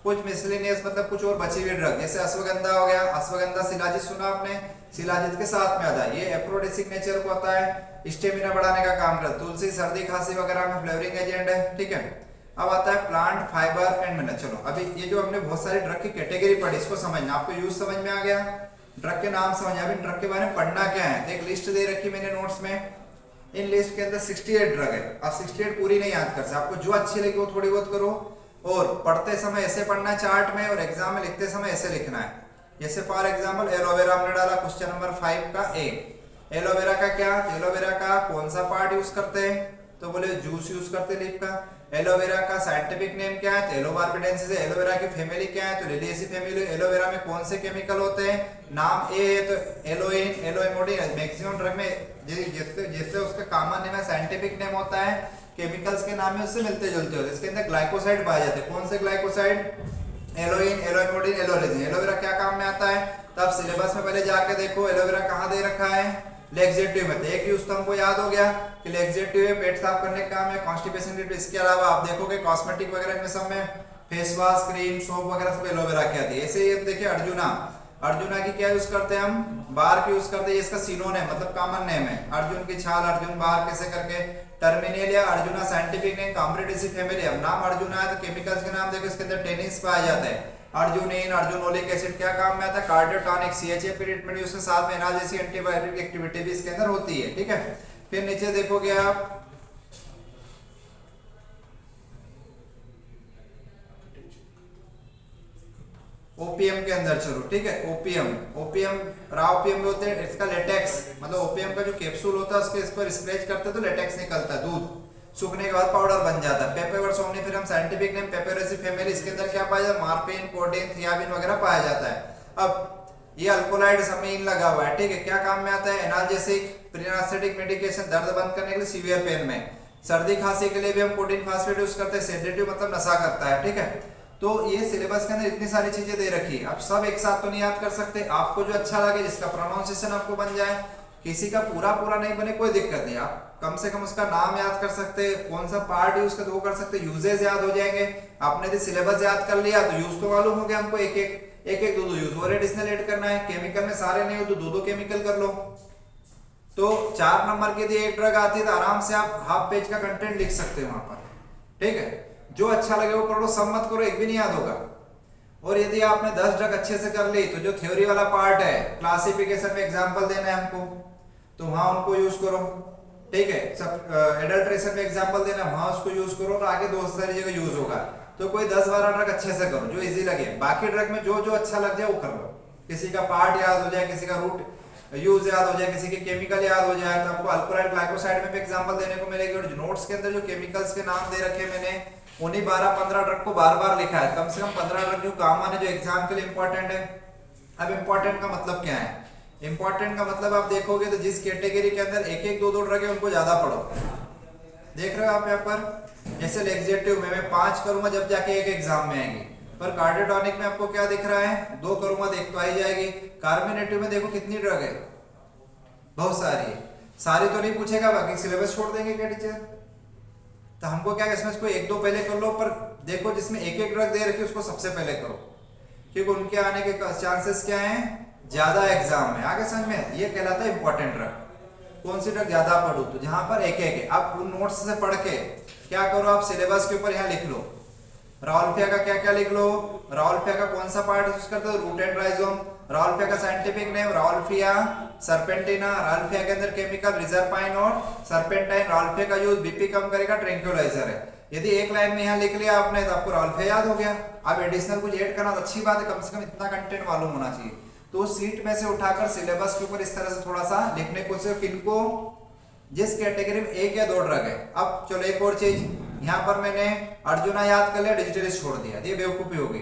S1: कुछ मिसलेनियस मतलब कुछ और बची हुई ड्रग, जैसे अश्वगंधा हो गया। अश्वगंधा शिलाजित सुना आपने? शिलाजित के साथ में आता है। ये एफ्रोडिसिक नेचर को आता है, स्टेमिना बढ़ाने का काम करता है। तुलसी सर्दी खांसी वगैरह में फ्लेवरिंग एजेंट है, ठीक है। अब आता है प्लांट फाइबर एंड मिनरल। चलो अभी ये जो हमने बहुत सारी ड्रग की कैटेगरी पढ़ी इसको समझना, आपको यूज समझ में आ गया, ड्रग के नाम समझ। अभी ड्रग के बारे में पढ़ना क्या है, एक लिस्ट दे रखी मैंने नोट्स में। इन लिस्ट के अंदर 68 ड्रग है। अब 68 पूरी नहीं याद कर सकते, आपको जो अच्छी लगी वो थोड़ी बहुत करो और पढ़ते समय ऐसे पढ़ना है चार्ट में और एग्जाम में लिखते समय ऐसे लिखना है। जैसे फॉर एग्जांपल एलोवेरा हमने डाला क्वेश्चन नंबर 5 का ए। एलोवेरा का क्या? एलोवेरा का कौन सा पार्ट यूज करते हैं? तो बोले जूस यूज करते लीफ का। एलोवेरा का साइंटिफिक नेम क्या है? तो एलोबार्बिडेंसिस है। एलोवेरा की फैमिली क्या है? तो लिलिएसी फैमिली। एलोवेरा में कौन से केमिकल होते हैं? नाम ए है तो एलोइन, एलोइमोडिन। मैक्सिमम ड्रग में जैसे उसका कॉमन नेम है, साइंटिफिक नेम होता है, केमिकल्स के नाम में उससे मिलते जुलते होते हैं। इसके अंदर ग्लाइकोसाइड पाए जाते हैं। कौन से ग्लाइकोसाइड? एलोइन, एलोइमोडिन, एलोरेजिन। एलोवेरा क्या काम में आता है? तब सिलेबस में पहले जाके देखो एलोवेरा कहाँ दे रखा है, लेक्सेटिव में। तो एक यूज तो हमको याद हो गया कि लेक्सेटिव है, पेट साफ करने का काम है, कॉन्स्टिपेशन के लिए। इसके अलावा आप देखोगे कॉस्मेटिक वगैरह में सब में फेस वॉश, क्रीम, सोप वगैरह सब एलोवेरा की आती है। ऐसे ही देखिए अर्जुना, अर्जुना की क्या यूज करते हैं हम? बार की यूज करते हैं। इसका सिनोनिम मतलब कॉमन नेम है, अर्जुन की छाल, अर्जुन बार, कैसे करके। Terminalia, arjuna scientific name, Combretaceae family. अब नाम अर्जुना है तो केमिकल्स के नाम देखो, इसके अंदर टेनिस पाया जाता है। अर्जुनिन, अर्जुनोलिक एसिड क्या काम में आता है? कार्डियोटॉनिक, सीएचए ट्रीटमेंट यूज के साथ में एनाल्जेसिक एंटीबायोटिक एक्टिविटी भी इसके अंदर होती है, ठीक है। फिर नीचे देखोगे आप ओपीएम के अंदर, चलो ठीक है। ओपीएम, ओपीएम रॉ ओपीएम होते हैं, इसका लेटेक्स मतलब ओपीएम का जो कैप्सूल होता है उसके इस पर स्क्रैच करते हैं तो लेटेक्स निकलता है, दूध सूखने के बाद पाउडर बन जाता है। Papaver somniferum scientific name, Papaveraceae family. इसके अंदर क्या पाया जाता है? मार्फिन, कोडेन, थियाबिन वगैरह पाया जाता है। अब ये अल्कोलाइड समीन लगा हुआ है, ठीक है। क्या काम में आता है? एनाल्जेसिक, प्रीनास्थेटिक मेडिकेशन, दर्द बंद करने के लिए, सीवियर पेन में। सर्दी खांसी के लिए भी हम कोडिन फास्फेट यूज करते हैं, सेडेटिव मतलब नशा करता है, ठीक है। तो ये सिलेबस के अंदर इतनी सारी चीजें दे रखी है। अब सब एक साथ तो नहीं याद कर सकते, आपको जो अच्छा लगे, जिसका प्रोनाउंसिएशन आपको बन जाए, किसी का पूरा पूरा नहीं बने कोई दिक्कत नहीं, आप कम से कम उसका नाम याद कर सकते, कौन सा पार्ट यूज करते वो कर सकते, यूजेस याद हो जाएंगे। आपने यदि सिलेबस याद कर लिया तो यूज तो मालूम हो गया हमको, एक दो यूज और एडिशनल ऐड करना है। केमिकल में सारे नहीं हो तो दो केमिकल कर लो। तो 4 नंबर की यदि एक ड्रग आती है तो आराम से आप हाफ पेज का कंटेंट लिख सकते हो वहां पर, ठीक है। जो अच्छा लगे वो पढ़ लो, सब मत करो, एक भी नहीं याद होगा। और यदि आपने 10 ड्रग अच्छे से कर ली तो जो थ्योरी वाला पार्ट है, क्लासिफिकेशन में एग्जांपल देना है हमको, तो वहां उनको यूज करो, ठीक है। सब एडल्ट्रेशन में एग्जांपल देना, वहां उसको यूज करो और आगे दोस्त सारी जगह यूज होगा। तो कोई 10-12 ड्रग अच्छे से करो जो इजी लगे, बाकी ड्रग में जो जो अच्छा लग जाए वो कर लो। किसी का पार्ट याद हो जाए, किसी का रूट यूज याद हो जाए, किसी के केमिकल याद हो जाए, तो आपको अल्कोलाइड ग्लाइकोसाइड में भी एग्जांपल देने को मिलेगी। और नोट्स के अंदर जो केमिकल्स के नाम दे रखे मैंने, उन्हीं 12-15 ड्रग को बार बार लिखा है, कम से कम 15 ड्रग जो कॉमन है, जो एग्जाम के लिए इंपॉर्टेंट है। अब इंपॉर्टेंट का मतलब क्या है? इंपॉर्टेंट का मतलब आप देखोगे तो जिस कैटेगरी के अंदर एक दो ड्रग है उनको ज्यादा पढ़ो। देख रहे हो आप यहाँ पर, जैसे लेक्सेटिव में मैं 5 करूंगा जब जाके एक एग्जाम में आएंगे, पर कार्डियोटॉनिक में आपको क्या दिख रहा है, 2 करूंगा तो 1 तो आ ही जाएगी। कार्बोनेटिव में देखो कितनी ड्रग है, बहुत सारी है। सारी तो नहीं पूछेगा, बाकी सिलेबस छोड़ देंगे क्या टीचर? तो हमको क्या इसमें इसको 1-2 पहले कर लो, पर देखो जिसमें एक एक ड्रग दे रखी है उसको सबसे पहले करो, क्योंकि उनके आने के चांसेस क्या हैं, ज्यादा एग्जाम में। आगे समझ में, ये कहलाता है इंपॉर्टेंट ड्रग। कौन सी ड्रग ज्यादा पढ़ू, तो जहां पर एक एक है। आप उन नोट्स से पढ़ के क्या करो, आप सिलेबस के ऊपर यहाँ लिख लो राउल्फिया का क्या क्या लिख लो। राउल्फिया का कौन सा पार्ट यूज करते हो, रूट एंड राइजोम। राउल्फिया का साइंटिफिक नेम राउल्फिया सर्पेंटिना। राउल्फिया के अंदर केमिकल रिजरपाइन और सर्पेंटाइन। राउल्फिया का यूज बीपी कम करेगा, ट्रैंक्विलाइजर है। यदि एक लाइन में यहाँ लिख लिया आपने तो आपको राउल्फिया याद हो गया। अब एडिशनल कुछ ऐड करना तो अच्छी बात है, कम से कम इतना कंटेंट मालूम होना चाहिए। तो सीट में से उठाकर सिलेबस के ऊपर इस तरह से थोड़ा सा लिखने को से किनको, जिस कैटेगरी में 1 या 2 ड्रग है। अब चलो एक और चीज, यहाँ पर मैंने अर्जुना याद कर लिया, डिजिटलिस्ट छोड़ दिया, ये बेवकूफी होगी।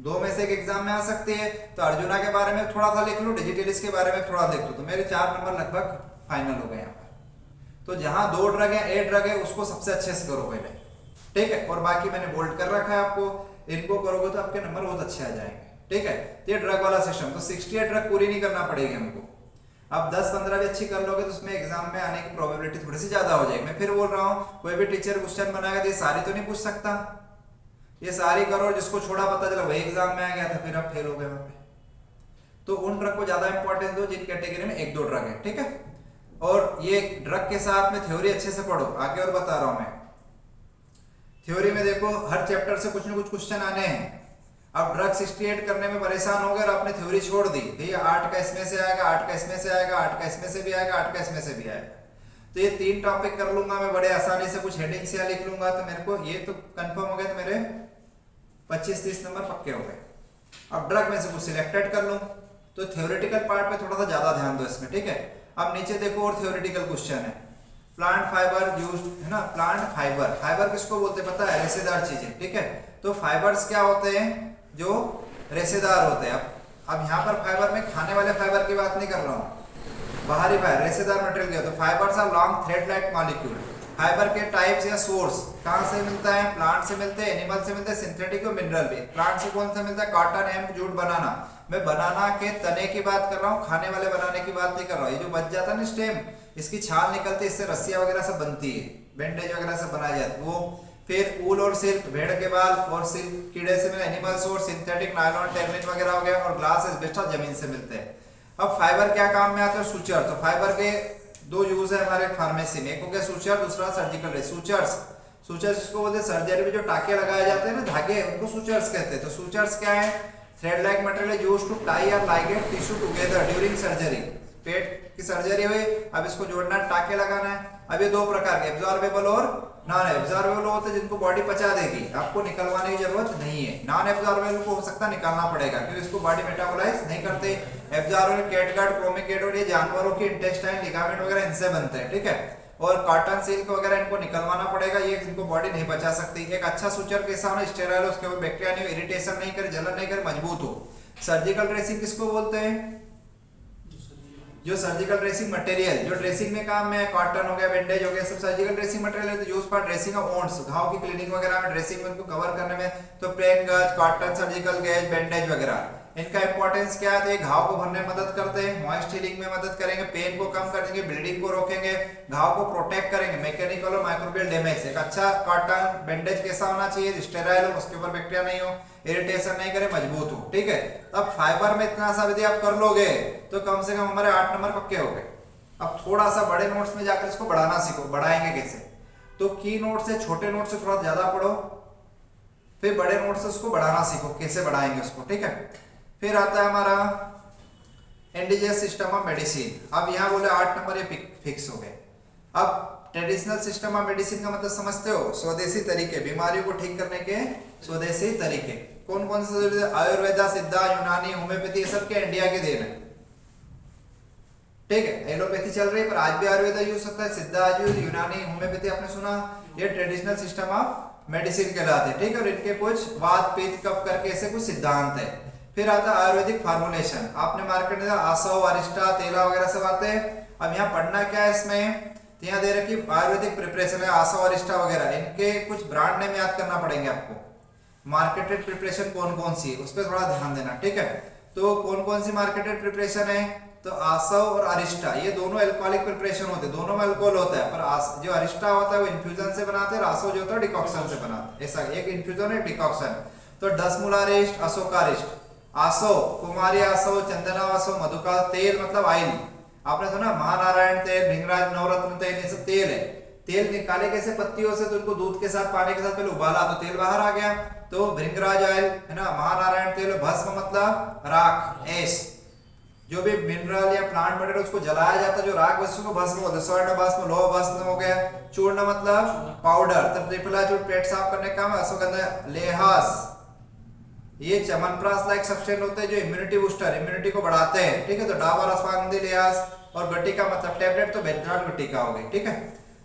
S1: 2 में से एक एग्जाम में आ सकती है, तो अर्जुना के बारे में थोड़ा सा लिख लो, डिजिटलिस्ट के बारे में थोड़ा लिख लो, तो मेरे 4 नंबर लगभग फाइनल हो गए यहाँ पर। तो जहां 2 ड्रग है, 1 ड्रग है, उसको सबसे अच्छे से करो पहले, ठीक है। और बाकी मैंने बोल्ड कर रखा है आपको, इनको करोगे तो आपके नंबर बहुत अच्छे आ जाएंगे, ठीक है। ये ड्रग वाला सिस्टम, तो 68 ड्रग पूरी नहीं करना पड़ेगी हमको। अब 10-15 भी अच्छी कर लोगे तो उसमें एग्जाम में आने की प्रोबेबिलिटी थोड़ी सी ज्यादा हो जाएगी। मैं फिर बोल रहा हूँ, कोई भी टीचर क्वेश्चन बनाएगा तो ये सारी तो नहीं पूछ सकता, ये सारी करो, जिसको छोड़ा पता चला वही एग्जाम में आ गया था, फिर आप फेल हो गए वहां पे। तो उन ड्रग को ज्यादा इंपॉर्टेंस दो जिन कैटेगरी में 1-2 ड्रग है, ठीक है। और ये ड्रग के साथ में थ्योरी अच्छे से पढ़ो, आगे और बता रहा हूं मैं। थ्योरी में देखो हर चैप्टर से कुछ ना कुछ क्वेश्चन आने हैं। अब ड्रग 68 करने में परेशान हो गए और आपने थ्योरी छोड़ दी, भैया 8 का इसमें से आएगा, 8 का इसमें से आएगा, 8 का इसमें से भी आएगा, 8 का इसमें से भी आएगा। तो ये 3 टॉपिक कर लूंगा मैं बड़े आसानी से, कुछ हेडिंग से लिख लूंगा, तो मेरे को ये तो कंफर्म हो गया, तो मेरे 25-30 नंबर पक्के हो गए। अब ड्रग में से कुछ सिलेक्टेड कर लूं, तो थ्योरेटिकल पार्ट पे थोड़ा सा ज्यादा ध्यान दो इसमें, ठीक है। अब नीचे देखो और थ्योरेटिकल क्वेश्चन है, प्लांट फाइबर यूज्ड है ना। प्लांट फाइबर, फाइबर किसको बोलते हैं पता है, रेशेदार चीजें, ठीक है। तो फाइबर्स क्या होते हैं, जो रेशेदार होते हैं। अब यहाँ पर फाइबर में खाने वाले फाइबर की बात नहीं कर रहा हूँ, बाहरी फाइबर रेशेदार मटेरियल के। तो fibres are long thread like molecule. Fibre के टाइप्स या सोर्स कहाँ से मिलता है, प्लांट से मिलते हैं, एनिमल से मिलते हैं, सिंथेटिक और मिनरल भी। प्लांट से कौन सा मिलता है, कॉटन, हेम्प, जूट, बनाना। मैं बनाना के तने की बात कर रहा हूँ, खाने वाले बनाने की बात नहीं कर रहा हूँ। ये जो बच जाता है ना स्टेम, इसकी छाल निकलती है, इससे रस्सियां वगैरह सब बनती है, बैंडेज वगैरह सब बनाई जाती है वो। फिर ऊल और सिल्क, भेड़ के बाल और सिल्क कीड़े से मिले, एनिमल सोर्स सिंथेटिक नायलॉन, टेर्निन वगैरह हो गया, और ग्लास एस्बेस्टस जमीन से मिलते हैं। अब फाइबर क्या काम में आते हैं, सूचर। तो फाइबर के 2 यूज है हमारे फार्मेसी में, एक हो गया सूचर, दूसरा सर्जिकल रे। सूचर्स, सूचर्स इसको बोलते हैं सर्जरी में जो टाके लगाए जाते हैं ना धागे, उनको सूचर्स कहते हैं। तो सूचर्स क्या है, thread like material used to tie और ligate tissue together during surgery. पेट की सर्जरी हुई, अब इसको जोड़ना है, टाके लगाना है। अब ये 2 प्रकार के, एब्जॉर्बेबल और नॉन एब्जॉर्बेबल होते हैं, जिनको बॉडी पचा देगी, आपको निकलवाने की जरूरत नहीं है। नॉन एब्जॉर्बेबल को हो सकता है निकालना पड़ेगा, क्योंकि इसको बॉडी मेटाबोलाइज नहीं करते। एब्जॉर्बेबल कैटगट, क्रोमिकेटोड, ये जानवरों के इंटेस्टाइन, लिगामेंट वगैरह इनसे बनते हैं, ठीक है। और कॉटन, सिल्क वगैरह इनको निकलवाना पड़ेगा, ये इनको बॉडी नहीं बचा सकती। एक अच्छा सूचर कैसा होना, स्टेराइल, उसके ऊपर बैक्टीरिया नहीं, इरिटेशन नहीं करे, जलन नहीं करे, मजबूत हो। सर्जिकल ड्रेसिंग किसको बोलते हैं, जो सर्जिकल ड्रेसिंग मटेरियल जो ड्रेसिंग में काम में है, कॉटन हो गया, बैंडेज हो गया, सब सर्जिकल ड्रेसिंग मटेरियल है। तो use for dressing of wounds, घाव की क्लीनिंग वगैरह में, ड्रेसिंग में उनको कवर करने में। तो प्लेन गज, कॉटन, सर्जिकल गेज, बैंडेज वगैरह, इनका इंपॉर्टेंस क्या है, तो घाव को भरने में मदद करते हैं, मॉइस्ट हीलिंग में मदद करेंगे, पेन को कम कर देंगे, ब्लीडिंग को रोकेंगे, घाव को प्रोटेक्ट करेंगे मैकेनिकल और माइक्रोबियल डैमेज से। एक अच्छा कॉटन बैंडेज कैसा होना चाहिए, स्टेराइल हो, उसके ऊपर बैक्टीरिया नहीं हो, इरिटेशन नहीं करे, मजबूत हो, ठीक है। अब फाइबर में इतना सा यदि आप कर लोगे तो कम से कम हमारे 8 नंबर पक्के हो गए। अब थोड़ा सा बड़े नोट्स में जाकर इसको बढ़ाना सीखो, बढ़ाएंगे कैसे, तो की नोट से, छोटे नोट से थोड़ा ज्यादा पढ़ो, फिर बड़े नोट से उसको बढ़ाना सीखो, कैसे बढ़ाएंगे उसको, ठीक है। फिर आता है हमारा इंडिजियस सिस्टम ऑफ मेडिसिन। अब यहाँ बोले 8 नंबर ये फिक्स हो गए। अब ट्रेडिशनल सिस्टम ऑफ मेडिसिन का मतलब समझते हो, स्वदेशी तरीके, बीमारियों को ठीक करने के स्वदेशी तरीके। कौन कौन से, आयुर्वेदा, सिद्धा, यूनानी, होम्योपैथी, ये सब के इंडिया के देन है, ठीक है। एलोपैथी चल रही है पर आज भी आयुर्वेदा यूज होता है, सिद्धा यूज, यूनानी, होम्योपैथी आपने सुना, ये ट्रेडिशनल सिस्टम ऑफ मेडिसिन कहलाते हैं, ठीक है। और इनके कुछ वात, पित्त, कफ करके ऐसे कुछ सिद्धांत है। फिर आता है आयुर्वेदिक फार्मुलेशन, आपने मार्केट में आसव, अरिस्टा, तेला वगैरह सब आते हैं। अब यहाँ पढ़ना क्या है इसमें, यहाँ दे रखी आयुर्वेदिक प्रिपरेशन है, आसव, अरिस्टा वगैरह, इनके कुछ ब्रांड नेम याद करना पड़ेंगे आपको। मार्केटेड प्रिपरेशन कौन कौन सी है उस पर थोड़ा ध्यान देना, ठीक है। तो कौन कौन सी मार्केटेड प्रिपरेशन है, तो आसव और अरिस्टा, ये दोनों एल्कोहलिक प्रिपरेशन होते हैं, दोनों में अल्कोहल होता है, पर जो अरिस्टा होता है वो इन्फ्यूजन से बनाते हैं, आसव जो होता है डिकॉक्शन से बनाते हैं, ऐसा एक इन्फ्यूजन है डिकॉक्शन। तो 10 मूलारिष्ट, अशोकारिष्ट, आसव, कुमारी आसव, चंदना आसव, मधुका, तेल मतलब ऑयल, आपने सुना महानारायण तेल, भृंगराज नवरत्न तेल, ये सब तेल है। तेल निकाले कैसे पत्तियों से, तो उनको दूध के साथ पानी के साथ पहले उबाला तो तेल बाहर आ गया, तो भृंगराज ऑयल है ना, महानारायण तेल, भस्म मतलब राख, एश, जो भी मिनरल या प्लांट मटेरियल उसको जलाया जाता है जो राख वस्तु को भस्म बोलते हैं, स्वर्ण भस्म, लोह भस्म हो गया, चूर्ण मतलब पाउडर, तो त्रिफला चूर्ण पेट साफ करने का काम, अश्वगंधा, लेहास, ये च्यवनप्राश लाइक सब्सटेंस होते हैं जो इम्यूनिटी बूस्टर, इम्यूनिटी को बढ़ाते हैं, ठीक है। तो डाबर, अश्वगंधी, लेहास और गट्टिका मतलब टैबलेट, तो बेंजाट गट्टिका हो गई, ठीक है।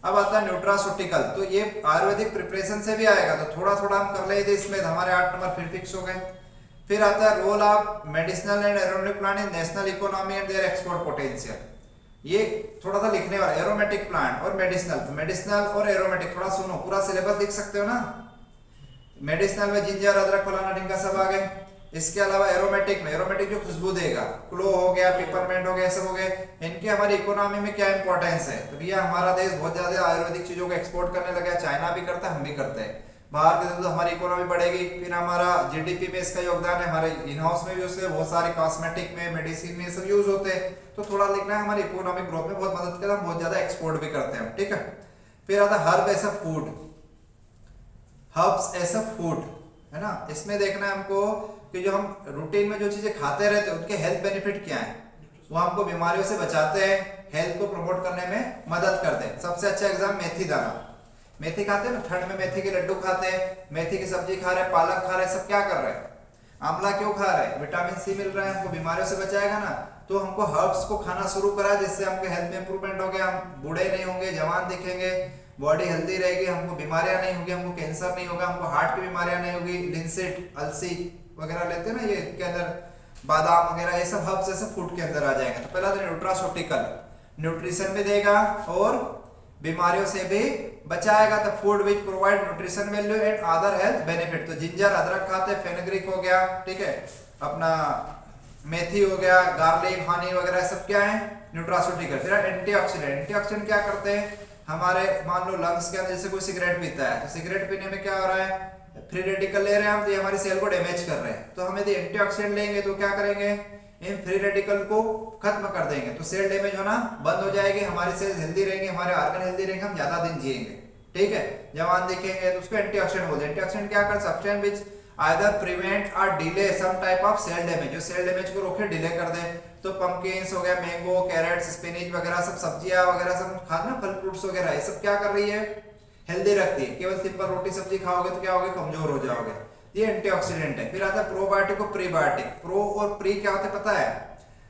S1: अब आता है न्यूट्रास्यूटिकल, तो ये आयुर्वेदिक प्रिपरेशन से भी आएगा, तो थोड़ा थोड़ा हम कर लेते इसमें, हमारे 8 नंबर फिर फिक्स हो गए। फिर आता है role of medicinal and aromatic plant in national economy and their export potential, ये थोड़ा सा लिखने वाला, एरोमेटिक प्लांट और मेडिसिनल, तो मेडिसिनल और एरोमेटिक थोड़ा सुनो, पूरा सिलेबस लिख सकते हो ना। मेडिसिनल में जिंजर, अदरक, फलाना ढिंका सब आ गए। इसके अलावा एरोमेटिक में, एरोमेटिक जो खुशबू देगा, क्लो हो गया, पिपरमेंट हो गया, सब हो गए, इनकी हमारी इकोनॉमी में क्या इंपॉर्टेंस है, तो भैया हमारा देश बहुत ज्यादा आयुर्वेदिक चीजों को एक्सपोर्ट करने लगा है, चाइना भी करता है, हम भी करते हैं, बाहर के तो हमारी इकोनॉमी बढ़ेगी, फिर हमारा जीडीपी में इसका योगदान है, हमारे इन हाउस में भी उससे बहुत सारे कॉस्मेटिक में, मेडिसिन में सब यूज होते हैं, तो थोड़ा लिखना है, हमारी इकोनॉमिक ग्रोथ में बहुत मदद करता है, हम बहुत ज्यादा एक्सपोर्ट भी करते हैं, ठीक है। फिर आता है herb as a food, herbs as a food, है ना, इसमें देखना है हमको कि जो हम रूटीन में जो चीजें खाते रहते हैं उनके हेल्थ बेनिफिट क्या है, वो हमको बीमारियों से बचाते हैं, हेल्थ को प्रमोट करने में मदद करते हैं। सबसे अच्छा एग्जाम मेथी दाना, मेथी खाते हैं ना, ठंड में मेथी के लड्डू खाते हैं, मेथी की सब्जी खा रहे हैं, पालक खा रहे हैं, सब क्या कर रहे हैं, आंवला क्यों खा रहे हैं, विटामिन सी मिल रहा है, हमको बीमारियों से बचाएगा ना, तो हमको हर्ब्स को खाना शुरू करा, जिससे हमको हेल्थ में इंप्रूवमेंट हो गया, हम बूढ़े नहीं होंगे, जवान दिखेंगे, बॉडी हेल्दी रहेगी, हमको बीमारियां नहीं होगी, हमको कैंसर नहीं होगा, हमको हार्ट की बीमारियां नहीं होगी, लिंसेट, अलसी वगैरह लेते हैं ना, ये के अंदर बादाम वगैरह, ये सब हर्ब्स ऐसे फूड के अंदर आ जाएंगे। तो पहला तो न्यूट्रास्यूटिकल, न्यूट्रिशन भी देगा और बीमारियों से भी बचाएगा, तो food which provide nutrition value and other health benefit, तो जिंजर, अदरक खाते हैं, फेनुग्रीक हो गया, ठीक है, अपना मेथी हो गया, गार्लिक, हनी वगैरह सब क्या है, न्यूट्रास्यूटिकल। फिर एंटीऑक्सीडेंट, एंटीऑक्सीडेंट क्या करते हैं, हमारे मान लो लंग्स के अंदर जैसे कोई सिगरेट पीता है, तो सिगरेट पीने में क्या हो रहा है, फ्री रेडिकल ले रहे हैं हम, तो ये हमारी सेल को डैमेज कर रहे हैं, तो हम यदि एंटीऑक्सीडेंट लेंगे तो क्या करेंगे, इन फ्री रेडिकल को खत्म कर देंगे, तो सेल डैमेज होना बंद हो जाएगी, हमारी सेल हेल्दी रहेंगे, हमारे ऑर्गन हेल्दी रहेंगे, हम ज्यादा दिन जिएंगे, ठीक है, जवान दिखेंगे, तो उसको एंटीऑक्सीडेंट बोलते हैं। एंटीऑक्सीडेंट क्या कर, सब्सटेंस विच आइदर प्रिवेंट और delay some type of cell damage, जो सेल डैमेज को रोके, डिले कर दे, तो पंपकिन्स हो गया, मैंगो, कैरेट्स, स्पिनच वगैरह सब सब्जियां वगैरह सब खाना, फल फ्रूट्स वगैरह, ये सब क्या कर रही है, हेल्दी रखती है, केवल सिंपल रोटी सब्जी खाओगे तो क्या होगे, कमजोर हो जाओगे, ये एंटीऑक्सीडेंट है। फिर आता है प्रोबायोटिक और प्रीबायोटिक, प्रो और प्री क्या होता है पता है,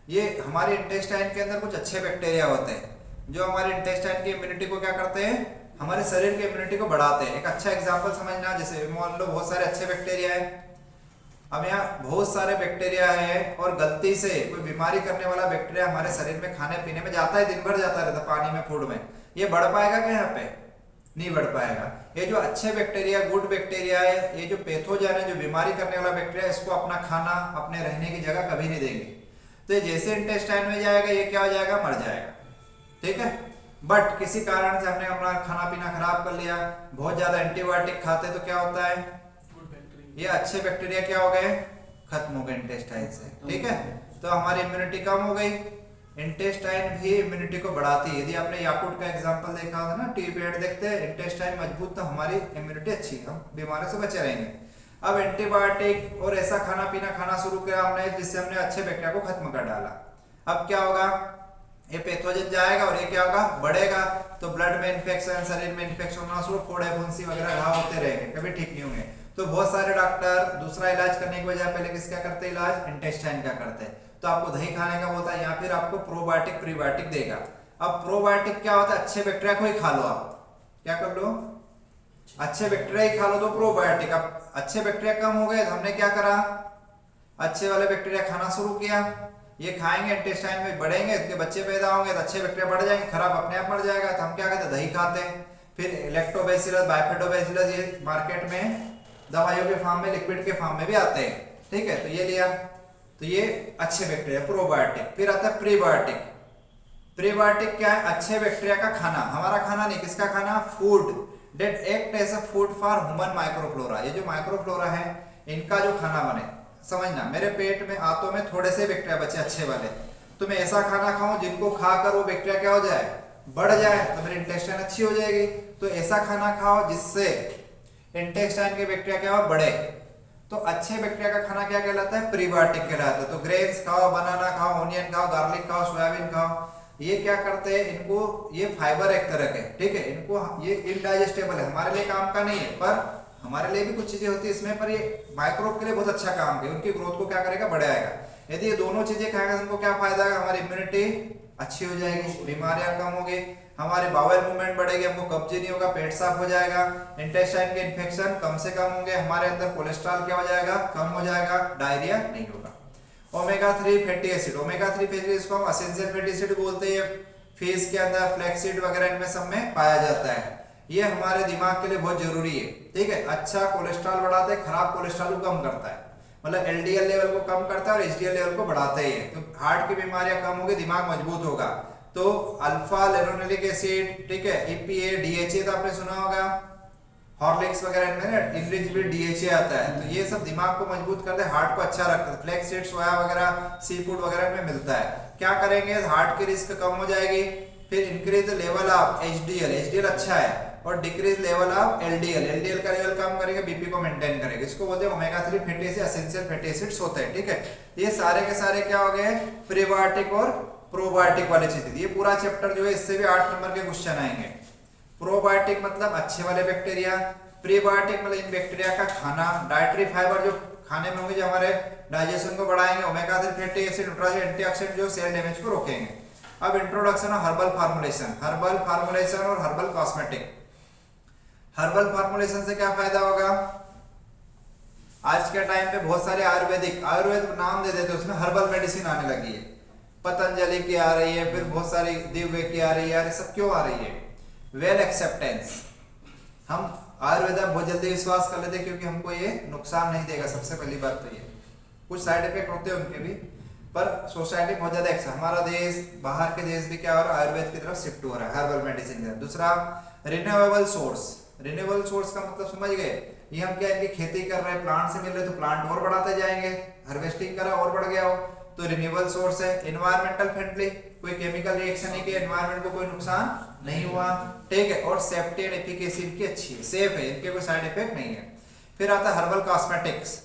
S1: ये हमारे इंटेस्टाइन के अंदर कुछ अच्छे बैक्टीरिया होते हैं, जो हमारे इंटेस्टाइन की इम्यूनिटी को क्या करते हैं, हमारे शरीर की इम्यूनिटी को बढ़ाते हैं। एक अच्छा एग्जांपल समझना, जैसे मान लो बहुत सारे अच्छे बैक्टीरिया हैं, अब यहाँ बहुत सारे बैक्टीरिया है और गलती से कोई बीमारी करने वाला बैक्टीरिया हमारे शरीर में खाने पीने में जाता है, दिन भर जाता रहता पानी में, फूड में, ये बढ़ पाएगा क्या, यहाँ पे नहीं बढ़ पाएगा। ये जो अच्छे बैक्टीरिया, गुड बैक्टीरिया है, ये जो पैथोजन है, जो बीमारी करने वाला बैक्टीरिया, इसको अपना खाना, अपने रहने की जगह कभी नहीं देंगे, तो ये जैसे इंटेस्टाइन में जाएगा, ये क्या हो जाएगा, मर जाएगा, ठीक है। बट किसी कारण से हमने अपना खाना पीना खराब कर लिया, बहुत ज्यादा एंटीबायोटिक खाते, तो क्या होता है, ये अच्छे बैक्टीरिया क्या हो गए, खत्म हो गए इंटेस्टाइन से, ठीक है, तो हमारी इम्यूनिटी कम हो गई। इंटेस्टाइन भी इम्यूनिटी को बढ़ाती है, यदि आपने याकुट का एग्जांपल देखा था ना, टीबी देखते हैं, इंटेस्टाइन मजबूत तो हमारी इम्यूनिटी अच्छी, हम बीमारियों से बचे रहेंगे। अब एंटीबायोटिक और ऐसा खाना पीना खाना शुरू किया हमने, जिससे हमने अच्छे बैक्टीरिया को खत्म कर डाला। अब क्या होगा, ये पैथोजन जाएगा और ये क्या होगा, बढ़ेगा, तो ब्लड में इन्फेक्शन, शरीर में इन्फेक्शन होना शुरू, फोड़े फुंसी वगैरह घाव होते रहेंगे, कभी ठीक नहीं होंगे। तो बहुत सारे डॉक्टर दूसरा इलाज करने के बजाय पहले किसका करते हैं इलाज, इंटेस्टाइन का करते हैं, तो आपको दही खाने का बोलता है, या फिर आपको प्रोबायोटिक प्रीबायोटिक देगा। अब प्रोबायोटिक क्या होता है, अच्छे बैक्टीरिया को ही खा लो, आप क्या कर लो, अच्छे बैक्टीरिया ही खा लो, तो प्रोबायोटिक। अब अच्छे बैक्टीरिया कम हो गए तो हमने क्या करा, अच्छे वाले बैक्टीरिया खाना शुरू किया, ये खाएंगे, इंटेस्टाइन में बढ़ेंगे, इसके बच्चे पैदा होंगे, तो अच्छे बैक्टीरिया बढ़ जाएंगे, खराब अपने आप मर जाएगा, तो हम क्या कहते हैं, दही खाते हैं। फिर लैक्टोबैसिलस, बाइफिडोबैसिलस, ये मार्केट में दवाइयों के फॉर्म में, लिक्विड के फॉर्म में भी आते हैं। ठीक है, तो ये लिया, तो ये अच्छे बैक्टीरिया प्रोबायोटिक। फिर आता है प्रीबायोटिक। प्रीबायोटिक क्या है? अच्छे बैक्टीरिया का खाना, हमारा खाना नहीं, किसका खाना? Food that act as a food for human microflora. ये जो माइक्रोफ्लोरा है इनका जो खाना बने, समझना, मेरे पेट में आंतों में थोड़े से बैक्टीरिया बचे अच्छे वाले, तो मैं ऐसा खाना खाऊं जिनको खाकर वो बैक्टीरिया क्या हो जाए? बढ़ जाए, तो मेरी इंटेस्टाइन अच्छी हो जाएगी। तो ऐसा खाना खाओ जिससे इंटेस्टाइन के बैक्टीरिया क्या हो? बढ़े। तो अच्छे बैक्टीरिया का खाना क्या कहलाता है? प्रीबायोटिक कहलाता है। तो ग्रेन्स खाओ, बनाना खाओ, ऑनियन खाओ, गार्लिक खाओ, सोयाबीन खाओ। ये क्या करते हैं? इनको, ये फाइबर एक तरह के, ठीक है, इनको, ये इनडाइजेस्टेबल है, हमारे लिए काम का नहीं है, पर हमारे लिए भी कुछ चीजें होती है इसमें, पर ये माइक्रोब के लिए बहुत अच्छा काम है, उनकी ग्रोथ को क्या करेगा? बढ़ाएगा। यदि ये दोनों चीजें खाएगा तो उनको क्या फायदा है? हमारी इम्यूनिटी अच्छी हो जाएगी, बीमारियां कम होगी, हमारे बाउल मूवमेंट बढ़ेगी, हमको कब्ज नहीं होगा, पेट साफ हो जाएगा, इंटेस्टाइन के इन्फेक्शन कम से कम होंगे, हमारे अंदर कोलेस्ट्रॉल क्या हो जाएगा? कम हो जाएगा, डायरिया नहीं होगा। Omega 3 fatty acid, omega 3 fatty acid को हम एसेंशियल फैटी एसिड बोलते हैं। फिश के अंदर फ्लैक्सीड वगैरह इनमें सब में पाया जाता है। ये हमारे दिमाग के लिए बहुत जरूरी है। ठीक है, अच्छा कोलेस्ट्रॉल बढ़ाता है, खराब कोलेस्ट्रॉल को कम करता है, मतलब एलडीएल लेवल को कम करता है और एचडीएल लेवल को बढ़ाता ही है। तो हार्ट की बीमारियां कम होगी, दिमाग मजबूत होगा। तो अल्फा लिनोलेनिक एसिड, ठीक है, ईपीए, डीएचए तो आपने सुना होगा, हॉर्लिक्स वगैरह इनमें इनरिच विद डीएचए आता है। तो ये सब दिमाग को मजबूत करते हैं, हार्ट को अच्छा रखता है। फ्लैक्स सीड, सोया वगैरह, सी फूड वगैरह में मिलता है। क्या करेंगे? हार्ट की रिस्क कम हो जाएगी। फिर increase level of HDL, HDL अच्छा है, और decrease level of LDL, LDL का लेवल कम करेगा, बीपी को मेंटेन करेगा। इसको बोलते हैं omega 3 fatty acid, essential fatty acids होते हैं। ठीक है, ये सारे के सारे क्या हो गए? प्रीबायोटिक और प्रोबायोटिक वाले चीजें। ये पूरा चैप्टर जो है इससे भी 8 नंबर के क्वेश्चन आएंगे। प्रोबायोटिक मतलब अच्छे वाले बैक्टीरिया, प्रीबायोटिक मतलब इन बैक्टीरिया का खाना, डाइटरी फाइबर जो खाने में होंगे जो हमारे डाइजेशन को बढ़ाएंगे, ओमेगा 3 फैटी एसिड, एंटीऑक्सीडेंट जो सेल डैमेज को रोकेंगे। अब introduction of herbal formulation, herbal formulation और हर्बल कॉस्मेटिक। हर्बल फार्मुलेशन से क्या फायदा होगा? आज के टाइम पे बहुत सारे आयुर्वेद नाम दे देते, उसमें हर्बल मेडिसिन आने लगी है। पतंजलि की आ रही है, फिर बहुत सारी दिव्य की आ रही है। ये सब क्यों आ रही है? वेल एक्सेप्टेंस, हम आयुर्वेद में बहुत जल्दी विश्वास कर लेते हैं क्योंकि हमको ये नुकसान नहीं देगा। सबसे पहली बात तो ये, कुछ साइड इफेक्ट होते हैं उनके भी, पर सोसाइटी बहुत ज्यादा एक्सेप्ट, हमारा देश, बाहर के देश भी क्या हो रहा है? आयुर्वेद की तरफ शिफ्ट हो रहा है, हर्बल मेडिसिन की। दूसरा, रिन्यूएबल सोर्स। रिन्यूएबल सोर्स का मतलब समझ गए? ये हम क्या इनकी खेती कर रहे हैं, प्लांट से मिल रहे, तो प्लांट और बढ़ाते जाएंगे, हार्वेस्टिंग करा और बढ़ गया हो, तो रिन्यूएबल सोर्स है। एनवायरमेंटल फ्रेंडली, कोई केमिकल रिएक्शन नहीं किया, एनवायरमेंट को कोई नुकसान नहीं हुआ। ठीक है, और सेफ्टी एंड एफिकेसी इनकी अच्छी है, सेफ है, इनके कोई साइड इफेक्ट नहीं है। फिर आता है हर्बल कॉस्मेटिक्स।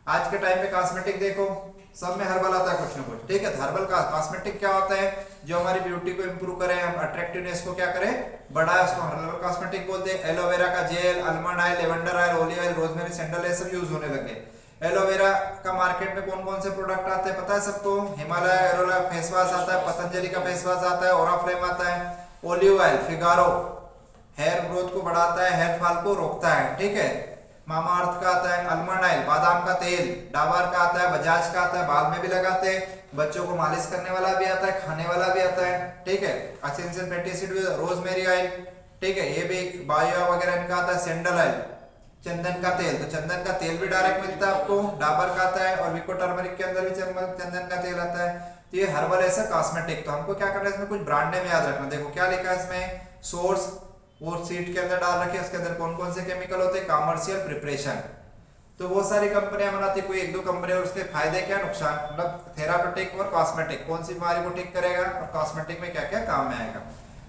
S1: आज के टाइम पे कॉस्मेटिक देखो सब में हर्बल आता है कुछ ना कुछ। ठीक है, तो हर्बल कॉस्मेटिक क्या होता है? जो हमारी ब्यूटी को इंप्रूव करे, हम अट्रैक्टिवनेस को क्या करें? बढ़ाए, उसको हर्बल कॉस्मेटिक बोलते हैं। एलोवेरा का gel, almond oil, lavender oil, olive oil, rosemary, sandal, ये सब यूज होने लगे। एलोवेरा का मार्केट में कौन कौन से प्रोडक्ट आते हैं पता है सबको? हिमालय एरोला फेस वॉश आता है, पतंजलि का फेस वॉश आता है, ओराफ्लेम आता है। Olive oil, Figaro, hair growth को बढ़ाता है, हेयर फॉल को रोकता है। ठीक है, मामा अर्थ का आता है। आलमंड ऑयल, बादाम का तेल, डाबर का आता है, बजाज का आता है, बाल में भी लगाते हैं। बच्चों को मालिश करने वाला भी आता है, खाने वाला भी आता है। ठीक है, essential fatty acid, rosemary oil, ठीक है, ये भी बायो वगैरह इनका आता है। सैंडल ऑयल, चंदन का तेल, तो चंदन का तेल भी डायरेक्ट मिलता है आपको। डाबर का आता है, और विको टर्मरिक के अंदर भी चंदन का तेल आता है। तो ये हर्बल ऐसा कॉस्मेटिक। तो हमको क्या करना है, इसमें कुछ ब्रांड नेम याद रखना। देखो क्या लिखा है इसमें, सोर्स, वो सीट के अंदर डाल रखे, उसके अंदर कौन कौन से केमिकल होते हैं, कमर्शियल प्रिपरेशन। तो बहुत सारी कंपनियां बनाती, कोई एक दो कंपनी, और उसके फायदे क्या नुकसान, मतलब थेरापेटिक और कॉस्मेटिक, कौन सी बीमारी को ठीक करेगा और कॉस्मेटिक में क्या क्या काम में आएगा।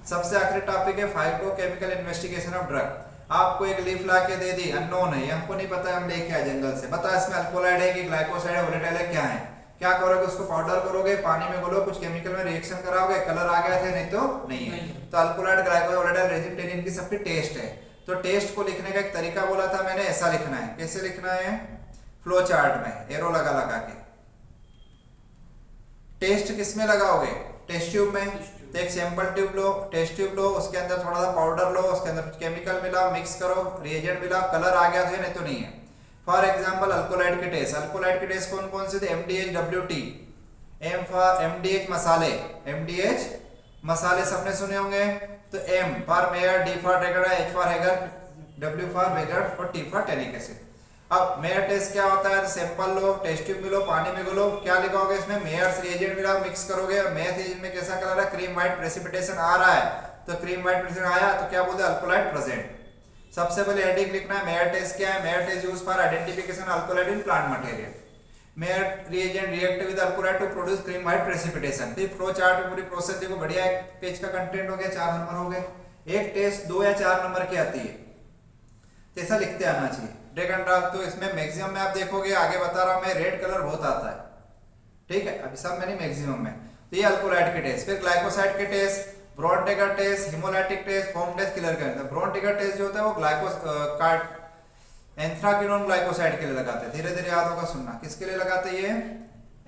S1: सबसे आखिरी टॉपिक है फाइटोकेमिकल इन्वेस्टिगेशन ऑफ ड्रग। आपको एक लीफ ला के दे दी, अननोन है, हमको नहीं पता, हम लेके आए जंगल से, बता इसमें अल्कोलाइड है कि ग्लाइकोसाइड है, वोलेटाइल है, क्या है। क्या करोगे, उसको पाउडर करोगे, पानी में घोलो, कुछ केमिकल में रिएक्शन कराओगे, कलर आ गया थे, नहीं तो नहीं है। तो alkaloid, glycoside, volatile, resin, tannin की सबकी टेस्ट है। तो टेस्ट को लिखने का एक तरीका बोला था मैंने, ऐसा लिखना है। कैसे लिखना है? फ्लो चार्ट में एरो लगा लगा के। टेस्ट किसमें लगाओगे? टेस्ट ट्यूब में। तो एक सैंपल ट्यूब लो, टेस्ट ट्यूब लो, उसके अंदर थोड़ा सा पाउडर लो, उसके अंदर केमिकल मिलाओ, मिक्स करो, रिएजेंट मिलाओ, कलर आ गया था, नहीं तो नहीं है। फॉर एग्जांपल अल्कोलाइड के टेस्ट, अल्कोलाइड के टेस्ट कौन कौन से थे? MDH, WT, M for MDH मसाले, MDH मसाले सबने सुने होंगे। तो M for Mayer, D for ड्रैगन, H for Hager, W for Wagner और T फॉर टैनिक एसिड। अब मेयर टेस्ट क्या होता है, सैंपल लो, टेस्ट ट्यूब मिलो, पानी में घोलो, क्या लिखोगे इसमें, मेयर्स रिएजेंट मिला, मिक्स करोगे और मेयर रिएजेंट में कैसा कलर है, क्रीम व्हाइट प्रेसिपिटेशन आ रहा है, तो क्रीम व्हाइट प्रेसिपिटेशन आया तो क्या बोलते हैं, अल्कोलाइट प्रेजेंट। सबसे पहले हेडिंग लिखना है, मेयर टेस्ट क्या है, Mayer test use for identification alkaloid in plant material. Mayer reagent react with alkaloid to produce cream white precipitation. फिर फ्लो चार्ट में पूरी प्रोसेस देखो, बढ़िया एक पेज का कंटेंट हो गया, 4 नंबर हो गए। एक टेस्ट 2 या 4 नंबर की आती है, तो ऐसा लिखते आना चाहिए, ड्रैग एंड ड्रॉप। तो इसमें मैक्सिमम में आप देखोगे, आगे बता रहा हूं मैं, रेड कलर बहुत आता है, ठीक है, अभी सब में नहीं, मैक्सिमम में। तो ये अल्कोलाइट के टेस्ट। फिर ग्लाइकोसाइड के test, Borntrager test, haemolytic test, foam test, Keller के टेस्ट। ब्रॉन ट्रिगर टेस्ट जो होता है वो ग्लाइकोसाइड एंथ्राक्विनोन ग्लाइकोसाइड के लिए लगाते हैं, धीरे धीरे याद होगा सुनना, किसके लिए लगाते हैं ये,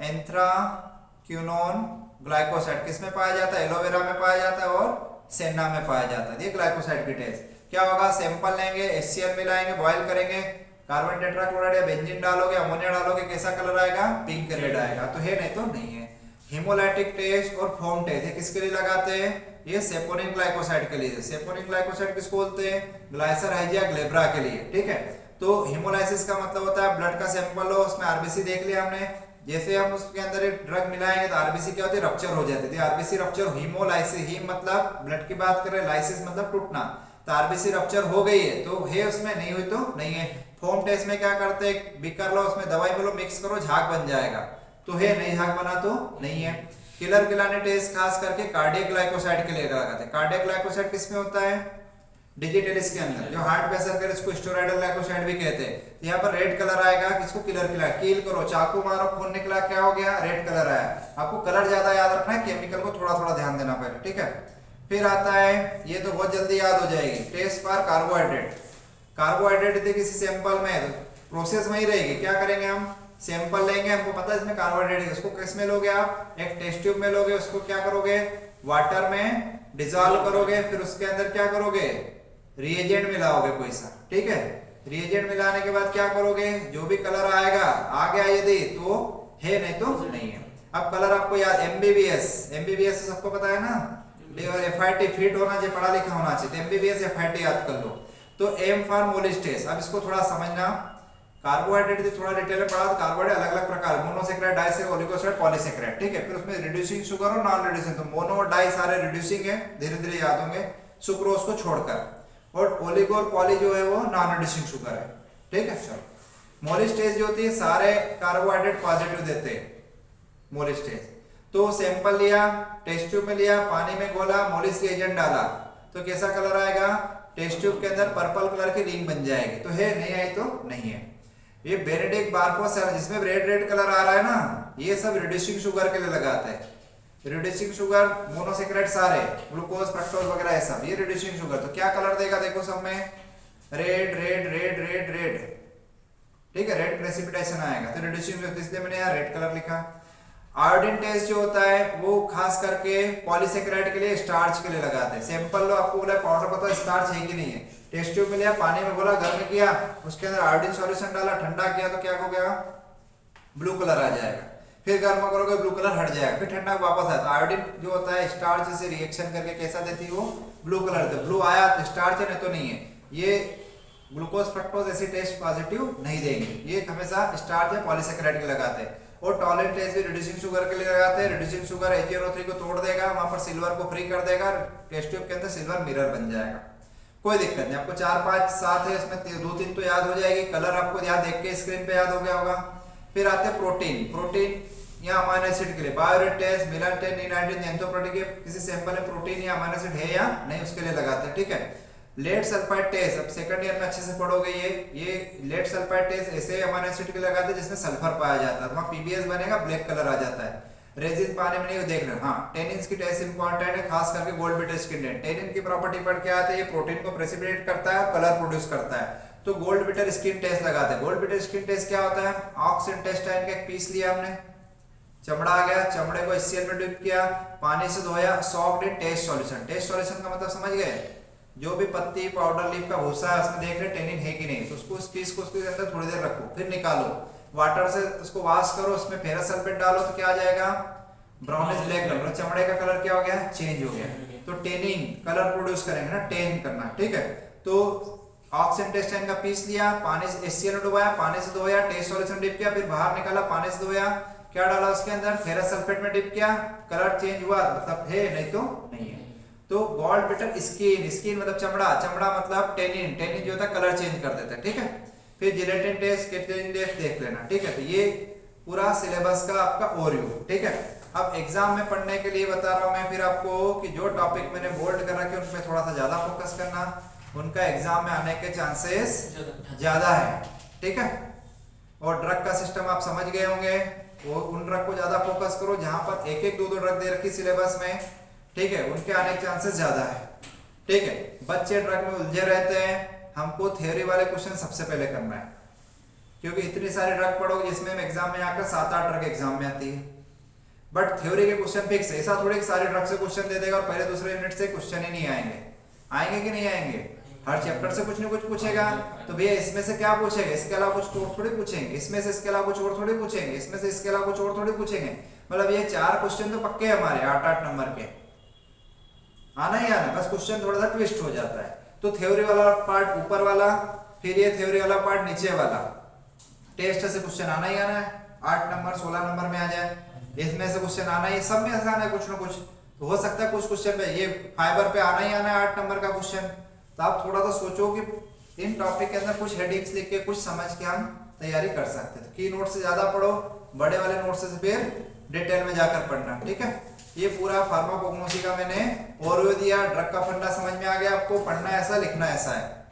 S1: एंथ्राक्विनोन ग्लाइकोसाइड। किसमें पाया जाता है, एलोवेरा में पाया जाता है और सेना में पाया जाता है। ये ग्लाइकोसाइड की टेस्ट क्या होगा, सैंपल लेंगे, HCl मिलाएंगे, बॉयल करेंगे, कार्बन टेट्राक्लोराइड या बेंजीन डालोगे, अमोनिया डालोगे, कैसा कलर आएगा, पिंक रेड आएगा, तो है नहीं तो नहीं है। हिमोलाइटिक टेस्ट और फोम टेस्ट, ये किसके लिए लगाते हैं, ये सेपोनिन ग्लाइकोसाइड के लिए। सेपोनिन ग्लाइकोसाइड किसको बोलते हैं, ग्लाइसर हाइजिया ग्लेब्रा के लिए, ठीक है। तो हिमोलाइसिस का मतलब होता है ब्लड का सैंपल हो, उसमें आरबीसी देख लिया हमने, जैसे हम उसके अंदर एक ड्रग मिलाएंगे तो आरबीसी क्या होती है, रप्चर हो जाती है। आरबीसी रप्चर, हीमोलाइसिस, हीम मतलब ब्लड की बात कर रहे हैं, लाइसिस मतलब टूटना, तो आरबीसी रप्चर हो गई है तो है, उसमें नहीं हुई तो नहीं है। फोम टेस्ट में क्या करते हैं, बीकर लो, उसमें दवाई मिलो, मिक्स करो, झाग बन जाएगा, तो है, नहीं झाग बना तो नहीं है। किलर गिलाने टेस्ट खास करके कार्डियक ग्लाइकोसाइड के लिए लगाते हैं। कार्डियक ग्लाइकोसाइड किसमें होता है, डिजिटलिस के अंदर, जो हार्ट पे असर करे, इसको स्टेरॉइडल ग्लाइकोसाइड भी कहते हैं। तो यहाँ पर रेड कलर आएगा, किसको, किलर किलर, कील करो, चाकू मारो, खून निकला, क्या हो गया, रेड कलर आया। आपको कलर ज्यादा याद रखना है, केमिकल को थोड़ा थोड़ा ध्यान देना पड़ेगा, ठीक है। फिर आता है, ये तो बहुत जल्दी याद हो जाएगी, टेस्ट फॉर कार्बोहाइड्रेट। कार्बोहाइड्रेट थे किसी सैंपल में, तो प्रोसेस वही रहेगी, क्या करेंगे हम, सैंपल लेंगे, हमको पता है इसमें कार्बोहाइड्रेट है, उसको किस में लोगे आप, एक टेस्ट ट्यूब में लोगे, उसको क्या करोगे, वाटर में डिसॉल्व करोगे, फिर उसके अंदर क्या करोगे, रिएजेंट मिलाओगे कोई सा, ठीक है। रिएजेंट मिलाने के बाद क्या करोगे, जो भी कलर आएगा, आ गया यदि तो है, नहीं तो नहीं है। अब कलर आपको याद, एमबीबीएस, एमबीबीएस सबको पता है ना, FIT फिट होना चाहिए, पढ़ा लिखा होना चाहिए, तो एमबीबीएस FIT याद कर लो। तो एम फॉर मोलिस्टेस। अब इसको थोड़ा समझना, कार्बोहाइड्रेट थोड़ा डिटेल में पढ़ा, तो कार्बोहाइड्रेट अलग अलग प्रकार, मोनोसेक्राइड, डाइसेक्राइड, ओलिगोसेक्राइड, पॉलीसेक्राइड, ठीक है। फिर उसमें रिड्यूसिंग शुगर और नॉन रिड्यूसिंग, तो मोनो और डाई सारे रिड्यूसिंग है, धीरे धीरे याद होंगे, सुक्रोज को छोड़कर, और ओलिगो और पॉली जो है वो नॉन रिड्यूसिंग शुगर है, ठीक है। चलो, मोलिस्टेज जो होती है सारे कार्बोहाइड्रेट पॉजिटिव देते हैं, मोलिस्टेज। तो सैंपल लिया, टेस्ट ट्यूब में लिया, पानी में घोला, मोलिस रिएजेंट डाला, तो कैसा कलर आएगा, टेस्ट ट्यूब के अंदर पर्पल कलर की रिंग बन जाएगी, तो है, नहीं आई तो नहीं है। ये बेनेडिक्ट बारकोस है, जिसमें रेड रेड कलर आ रहा है ना, ये सब रिड्यूसिंग शुगर के लिए लगाते हैं। रिड्यूसिंग शुगर, मोनोसेक्राइड सारे, ग्लूकोज, फ्रक्टोज वगैरह है सब, ये रिड्यूसिंग शुगर। तो क्या कलर देगा, देखो सब में red red red red red, ठीक है, रेड प्रेसिपिटेशन आएगा, तो रिड्यूसिंग, इसलिए मैंने यहाँ रेड कलर लिखा। आयोडीन टेस्ट जो होता है वो खास करके पॉलीसेक्राइड के लिए, स्टार्च के लिए लगाते हैं। सैंपल लो, आपको बोला पाउडर पता है स्टार्च है कि नहीं है, टेस्ट ट्यूब में लिया, पानी में बोला, गर्म किया, उसके अंदर आयोडीन सॉल्यूशन डाला, ठंडा किया, तो क्या हो गया, ब्लू कलर आ जाएगा। फिर गर्म करोगे, ब्लू कलर हट जाएगा, फिर ठंडा वापस आया, तो आयोडीन जो होता है स्टार्च से रिएक्शन करके कैसा देती है, वो ब्लू कलर देती है। ब्लू आया तो स्टार्च है, नहीं तो नहीं है। ये ग्लूकोज, फ्रक्टोज ऐसी टेस्ट पॉजिटिव नहीं देंगे, ये हमेशा स्टार्च या पॉलीसेक्राइड के लगाते हैं। और टॉलरेंट टेस्ट भी रिड्यूसिंग शुगर के लिए लगाते हैं। रिड्यूसिंग शुगर HNO3 को तोड़ देगा, वहां पर सिल्वर को फ्री कर देगा, टेस्ट ट्यूब के अंदर सिल्वर मिरर बन जाएगा, कोई दिक्कत नहीं। आपको 4 5 7 है, इसमें 2 3 तो याद हो जाएगी, कलर आपको यहाँ देख के स्क्रीन पे याद हो गया होगा। फिर आते हैं प्रोटीन। प्रोटीन या अमीनो एसिड के लिए बायोरेट टेस्ट, मिलान टेस्ट, निनाइट्रोजन, एंथोप्रोटीन के किसी सैंपल में प्रोटीन या अमीनो एसिड है या नहीं, उसके लिए लगाते हैं, ठीक है। लेड सल्फाइड टेस्ट, अब सेकंड ईयर में अच्छे से पढ़ोगे, ये लेड सल्फाइड टेस्ट ऐसे अमीनो एसिड के लिए लगाते हैं जिसमें सल्फर पाया जाता है, वहां PBS बनेगा, ब्लैक कलर आ जाता है। रेजिन पानी में नहीं देख रहे, हाँ, टेनिन की टेस्ट इंपॉर्टेंट है, खास करके gold bitter skin ten. Tannin की प्रॉपर्टी पढ़ के आते हैं, ये प्रोटीन को प्रेसिपिटेट करता है, कलर प्रोड्यूस करता है, तो गोल्ड बिटर स्किन टेस्ट लगाते हैं। गोल्ड बिटर स्किन टेस्ट क्या होता है, ऑक्स इंटेस्टाइन का एक पीस लिया हमने, चमड़ा आ गया, चमड़े को HCl में डिप किया, पानी से धोया, सॉफ्ट इन टेस्ट सॉल्यूशन। टेस्ट सॉल्यूशन का मतलब समझ गए, जो भी पत्ती, पाउडर, लीफ का भूसा है, उसमें देख रहे टेनिन है कि नहीं, तो उसको उस पीस को उसके अंदर थोड़ी देर रखो, फिर निकालो, वाटर से उसको वॉश करो, उसमें फेरस सल्फेट डालो, तो क्या आ जाएगा, ब्राउनिश ब्लैक कलर, चमड़े का कलर क्या हो गया, चेंज हो गया। तो टेनिंग कलर प्रोड्यूस करेंगे ना, टेन करना, ठीक है। तो ऑक्सीजन टेस्ट का पीस लिया, पानी से HCl में डुबाया, पानी से धोया, टेस्ट सॉल्यूशन डिप किया, फिर बाहर निकाला, पानी से धोया, क्या डाला उसके अंदर, फेरस सल्फेट में डिप किया, कलर चेंज हुआ मतलब है, नहीं तो नहीं है। तो गॉल्ड बेटर स्किन, स्किन मतलब चमड़ा, चमड़ा मतलब टेनिन, टेनिन जो होता है कलर चेंज कर देता है, ठीक है। फिर जिलेटिन टेस्ट, केटिन टेस्ट देख लेना, ठीक है। तो ये पूरा सिलेबस का आपका ओवरव्यू, ठीक है। अब एग्जाम में पढ़ने के लिए बता रहा हूं मैं फिर आपको कि जो टॉपिक मैंने बोल्ड कर रखे उनपे थोड़ा सा ज्यादा फोकस करना, उनका एग्जाम में आने के चांसेस ज्यादा है, ठीक है। और ड्रग का सिस्टम आप समझ गए होंगे, वो उन ड्रग को ज्यादा फोकस करो जहां पर एक एक दो दो ड्रग दे रखी सिलेबस में, ठीक है, उनके आने के चांसेस ज्यादा है, ठीक है। बच्चे ड्रग में उलझे रहते हैं, हमको थ्योरी वाले क्वेश्चन सबसे पहले करना है, क्योंकि इतनी सारी ड्रग पढ़ोगे जिसमें एग्जाम में आकर 7-8 ड्रग एग्जाम में आती है, बट थ्योरी के क्वेश्चन फिक्स है। ऐसा थोड़ी सारे ड्रग से क्वेश्चन दे देगा और पहले दूसरे यूनिट से क्वेश्चन ही नहीं आएंगे, आएंगे कि नहीं आएंगे, हर चैप्टर से कुछ ना कुछ पूछेगा। तो भैया इसमें से क्या पूछेगा, इसके अलावा कुछ और थोड़ी पूछेंगे, इसमें से इसके अलावा कुछ और थोड़ी पूछेंगे, इसमें से इसके अलावा कुछ और थोड़ी पूछेंगे। मतलब ये 4 क्वेश्चन तो पक्के हैं हमारे 8-8 नंबर के, आना ही आना, बस क्वेश्चन थोड़ा सा ट्विस्ट हो जाता है। तो थ्योरी वाला पार्ट ऊपर वाला, फिर ये थ्योरी वाला पार्ट नीचे वाला, टेस्ट से क्वेश्चन आना ही आना है, 8 नंबर 16 नंबर में आ जाए, इसमें से क्वेश्चन आना ही, सब में आना है कुछ ना कुछ। तो हो सकता है कुछ क्वेश्चन पे ये फाइबर पे आना ही आना है 8 नंबर का क्वेश्चन। तो आप थोड़ा सा सोचो कि इन टॉपिक के अंदर कुछ हेडिंग्स लिख के कुछ समझ के हम तैयारी कर सकते हैं। की नोट से ज्यादा पढ़ो, बड़े वाले नोट से फिर डिटेल में जाकर पढ़ना, ठीक है। ये पूरा फार्माकोग्नोसी का मैंने ओवरव्यू दिया, ड्रग का फंडा समझ में आ गया आपको, पढ़ना ऐसा लिखना ऐसा है।